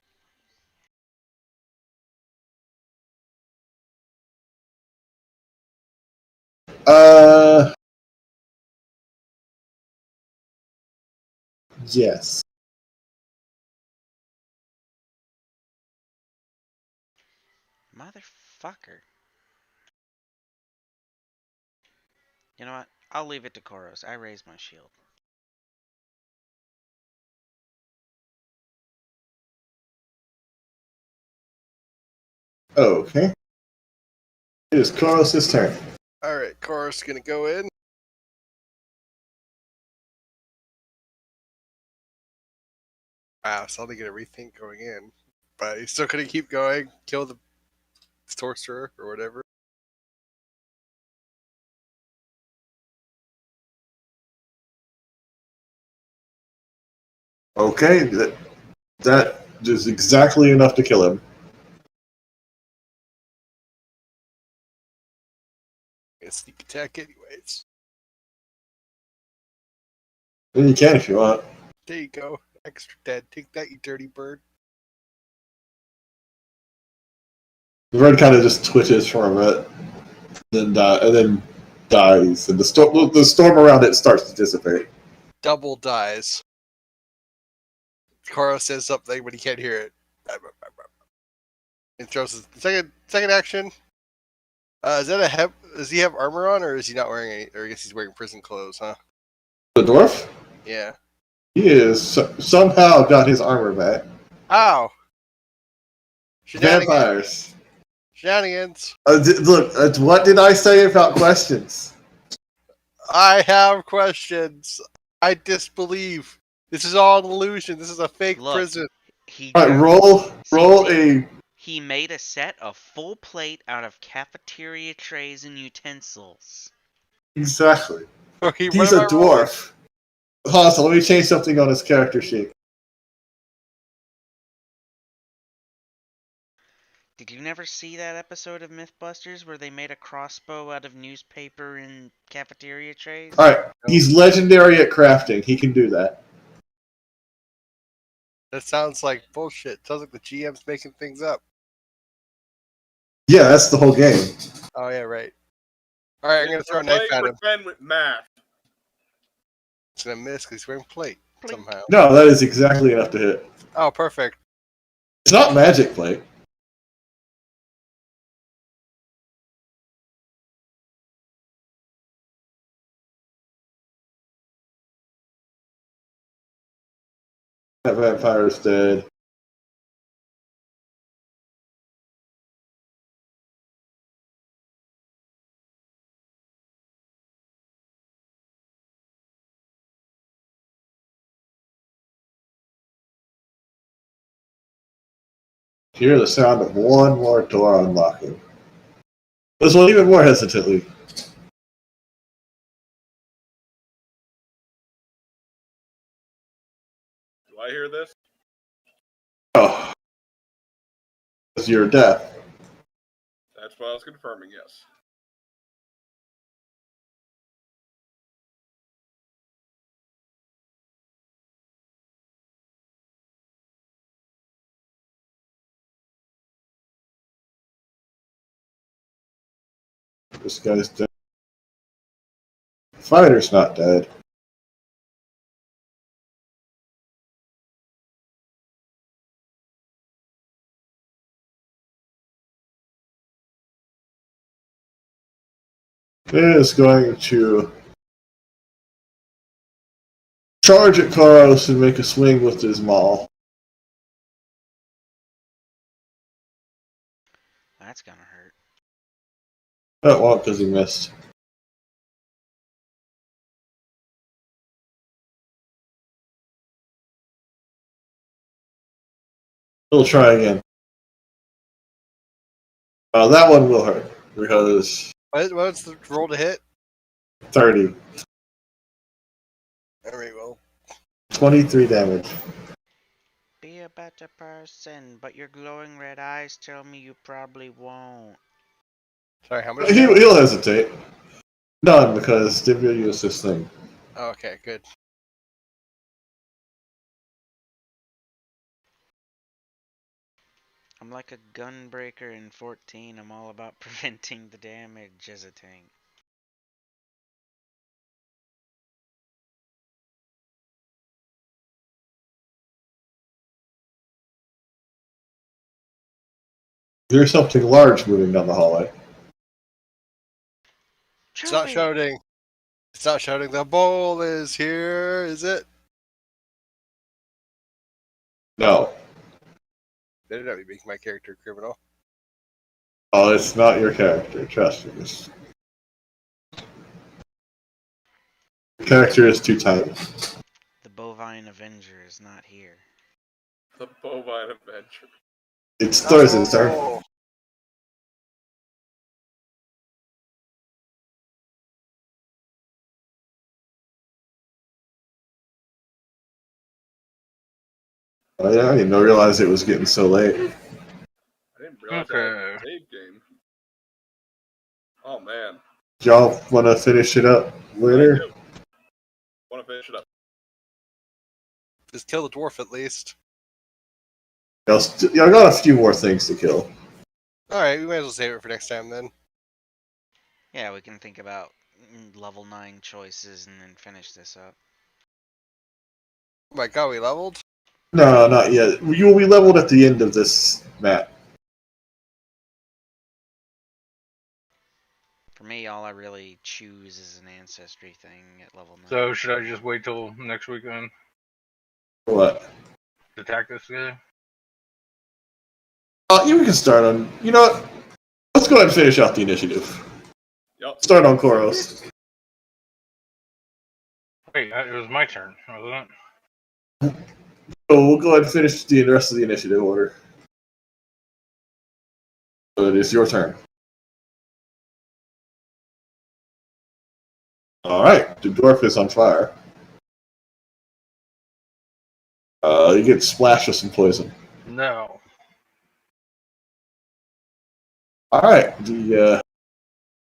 Yes. Motherfucker. You know what? I'll leave it to Koros. I raised my shield. Okay. It is Koros' turn. All right, Chorus gonna go in. Wow, so they get a rethink going in, but he's still gonna keep going, kill the sorcerer or whatever. Okay, that is exactly enough to kill him. Gonna sneak attack anyways. And you can if you want. There you go, extra dead. Take that, you dirty bird. The bird kind of just twitches for a bit, and then dies, and the storm around it starts to dissipate. Double dies. Karo says something, but he can't hear it. And throws his second action. Is that a does he have armor on, or is he not wearing any? Or I guess he's wearing prison clothes, huh? The dwarf? Yeah. He is somehow got his armor back. Ow! Shenanigans! Vampires. Shenanigans! Look, what did I say about questions? I have questions. I disbelieve. This is all an illusion. This is a fake Look, prison. he All right, roll a. He made a set of full plate out of cafeteria trays and utensils. Exactly. Okay, what He's am a I rolling? dwarf. Hold on, so let me change something on his character sheet. Did you never see that episode of Mythbusters where they made a crossbow out of newspaper and cafeteria trays? All right, he's legendary at crafting. He can do that. That sounds like bullshit. Sounds like the GM's making things up. Yeah, that's the whole game. Oh yeah, right. All right, I'm gonna throw a Play knife at him. pretend with math. It's gonna miss because he's wearing plate Plink. somehow. No, that is exactly enough to hit. Oh, perfect. It's not magic plate. That vampire's dead. Hear the sound of one more door unlocking. This one even more hesitantly. Do I hear this? Oh. It's your death. That's what I was confirming, yes. This guy's dead. Fighter's not dead. Is going to charge at Karos and make a swing with his maul. That's gonna hurt. That won't because he missed. He'll try again. That one will hurt because What's the roll to hit? 30. All right, well, 23 damage. Be a better person, but your glowing red eyes tell me you probably won't. sorry, how much? He'll hesitate. None, because Divya used this thing. Oh, okay, good. I'm like a gunbreaker in 14. I'm all about preventing the damage as a tank. There's something large moving down the hallway. It's not shouting. It's not shouting. The bowl is here. Is it? No. Better not be making my character a criminal. Oh, it's not your character. Trust me. Your character is too tiny. The bovine avenger is not here. The bovine adventure. It's Thursday's turn. Oh, Oh yeah, I didn't realize it was getting so late. I didn't realize that was a save game. Oh man. Y'all want to finish it up later? I want to finish it up. just kill the dwarf at least. Y'all got a few more things to kill. All right, we might as well save it for next time then. Yeah, we can think about level 9 choices and then finish this up. Oh my god, we leveled? No, not yet. You will be leveled at the end of this map. me, all I really choose is an ancestry thing at level 9. So should I just wait till next week then What? to attack this guy? You can start on. You know what? Let's go ahead and finish out the initiative. Yep. Start on Koros. Wait, it was my turn, wasn't it? So we'll go ahead and finish the rest of the initiative order. So it is your turn. All right, the dwarf is on fire. You get splashed with some poison. No. All right, the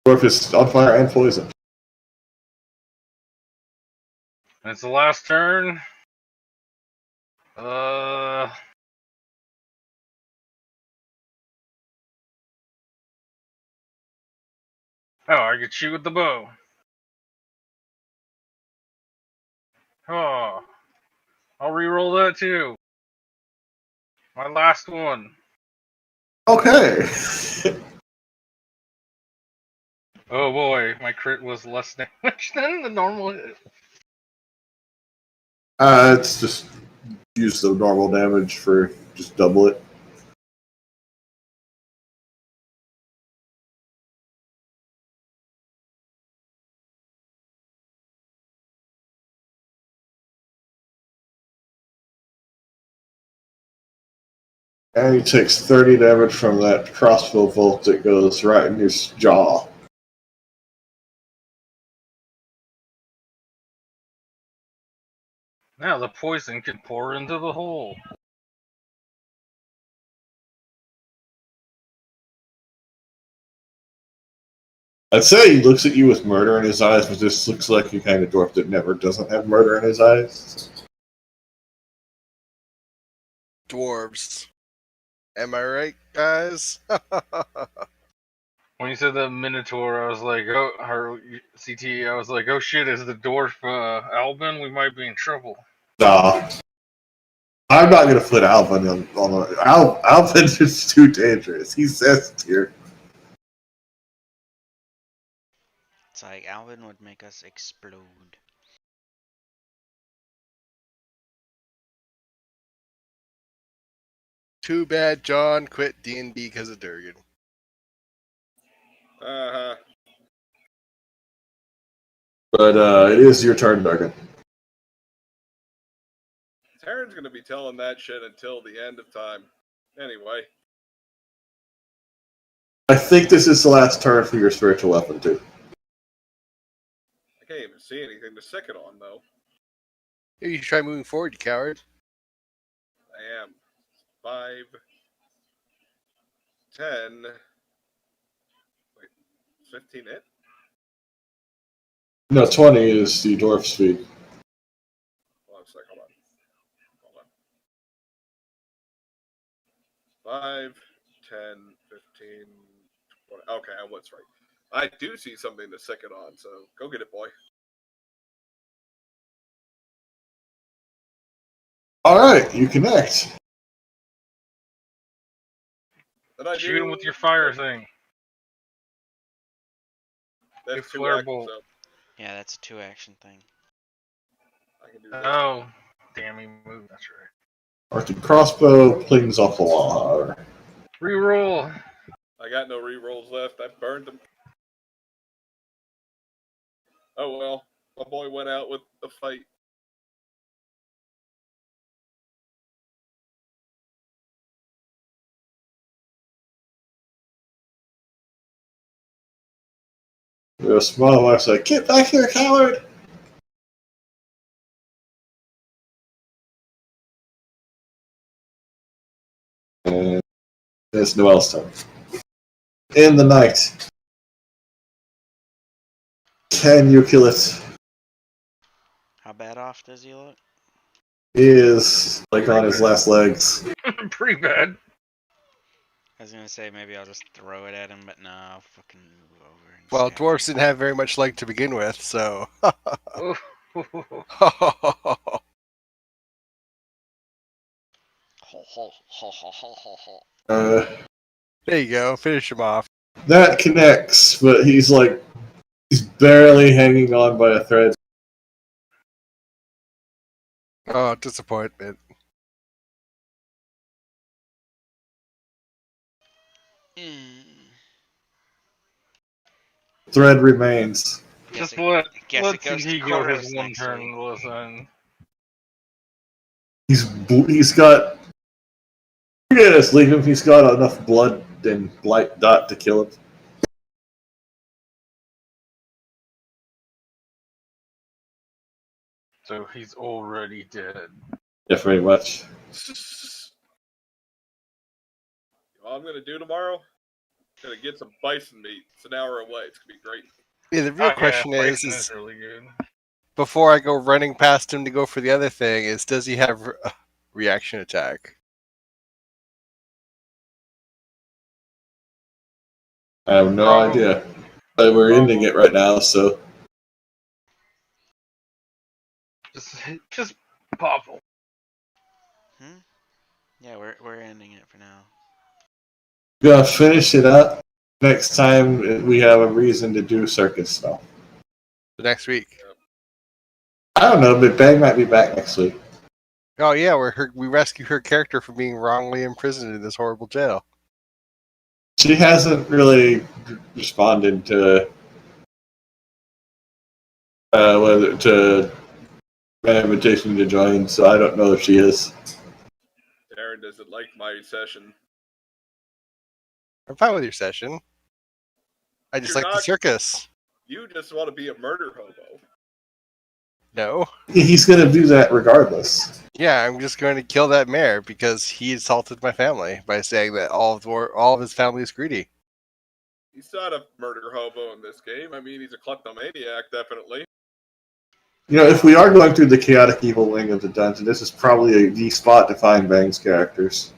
dwarf is on fire and poisoned. It's the last turn. Oh, I could shoot with the bow. Oh, I'll re-roll that too. My last one. Okay. Oh boy, my crit was less damage than the normal hit. It's just use the normal damage for just double it. And he takes 30 damage from that crossbow bolt that goes right in his jaw. Now the poison can pour into the hole. I'd say he looks at you with murder in his eyes, but this looks like the kind of dwarf that never doesn't have murder in his eyes. Dwarves. Am I right, guys? When you said the Minotaur, I was like, oh, or CT, I was like, oh shit, is the dwarf Albin? We might be in trouble. Nah. I'm not going to put Alvin on Alvin is too dangerous. He says it here. It's like Alvin would make us explode. Too bad John quit D&D because of Durgan. Uh-huh. But it is your turn, Durgan. Taryn's gonna be telling that shit until the end of time. Anyway. I think this is the last turn for your spiritual weapon, too. I can't even see anything to sick it on, though. You should try moving forward, you coward. I am. 5, 10. Wait, 15 it? No, 20 is the dwarf speed. Hold on a sec, hold on. 5, 10, 15, 20. Okay, I was right. I do see something to sick it on, so go get it, boy. All right, you connect. Then I Shoot him do. with your fire thing. That's Your 2 flare actions, bolt. so Yeah, that's a 2-action thing. I can do this. Oh, damn, he moved. That's right. Arctic crossbow clings off the wall, however. Reroll. I got no re-rolls left. I burned them. Oh well. My boy went out with the fight. The small wife's like, "Get back here, coward!" And it's Noel's turn. In the night, can you kill it? How bad off does he look? He is like on his last legs. Pretty bad. I was gonna say maybe I'll just throw it at him, but no, I'll fucking move over. And Well, stab dwarves him. didn't have very much leg to begin with, so. Oh. Ho, ho, ho, ho, ho, ho, ho. Uh, There you go. Finish him off. That connects, but he's barely hanging on by a thread. Oh, disappointment. Thread remains. Just Guess let it goes to CD go his Koros one next turn. week. Listen. He's got. Yes, leave him. He's got enough blood and blight dot to kill him. So he's already dead. Yeah, pretty much. All I'm gonna do tomorrow, gonna get some bison meat. It's an hour away. It's gonna be great. Yeah, the real question Bison is really good. before I go running past him to go for the other thing, is does he have a reaction attack? I have no idea. But we're ending it right now, so. Just pop him. Yeah, we're ending it for now. Gonna finish it up. Next time we have a reason to do circus stuff. The next week. I don't know, but Bang might be back next week. Oh yeah, we rescue her character from being wrongly imprisoned in this horrible jail. She hasn't really responded to whether to my invitation to join, so I don't know if she is. Darren doesn't like my session. I'm fine with your session. I just You're like the not- circus. You just want to be a murder hobo. No. He's gonna do that regardless. Yeah, I'm just going to kill that mayor because he assaulted my family by saying that all of his family is greedy. He's not a murder hobo in this game. I mean, he's a kleptomaniac, definitely. You know, if we are going through the chaotic evil wing of the dungeon, this is probably the spot to find Bang's characters.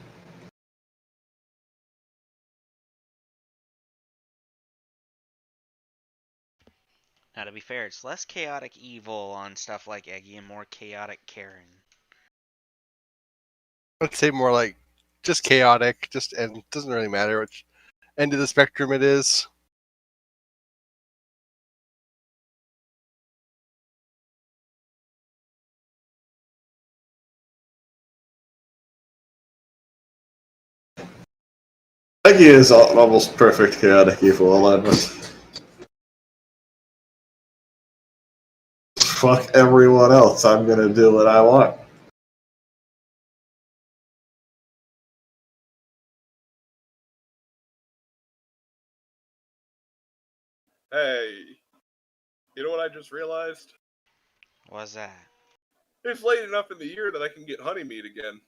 Now, to be fair, it's less chaotic evil on stuff like Eggy and more chaotic Karen. I'd say more like just chaotic, and it doesn't really matter which end of the spectrum it is. Peggy is almost perfect chaotic evil, I'll admit. Fuck everyone else, I'm gonna do what I want. Hey, you know what I just realized? What's that? It's late enough in the year that I can get honey meat again.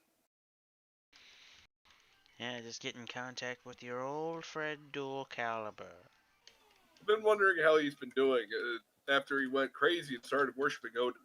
Yeah, just get in contact with your old Fred Dual Caliber. I've been wondering how he's been doing after he went crazy and started worshiping Odin.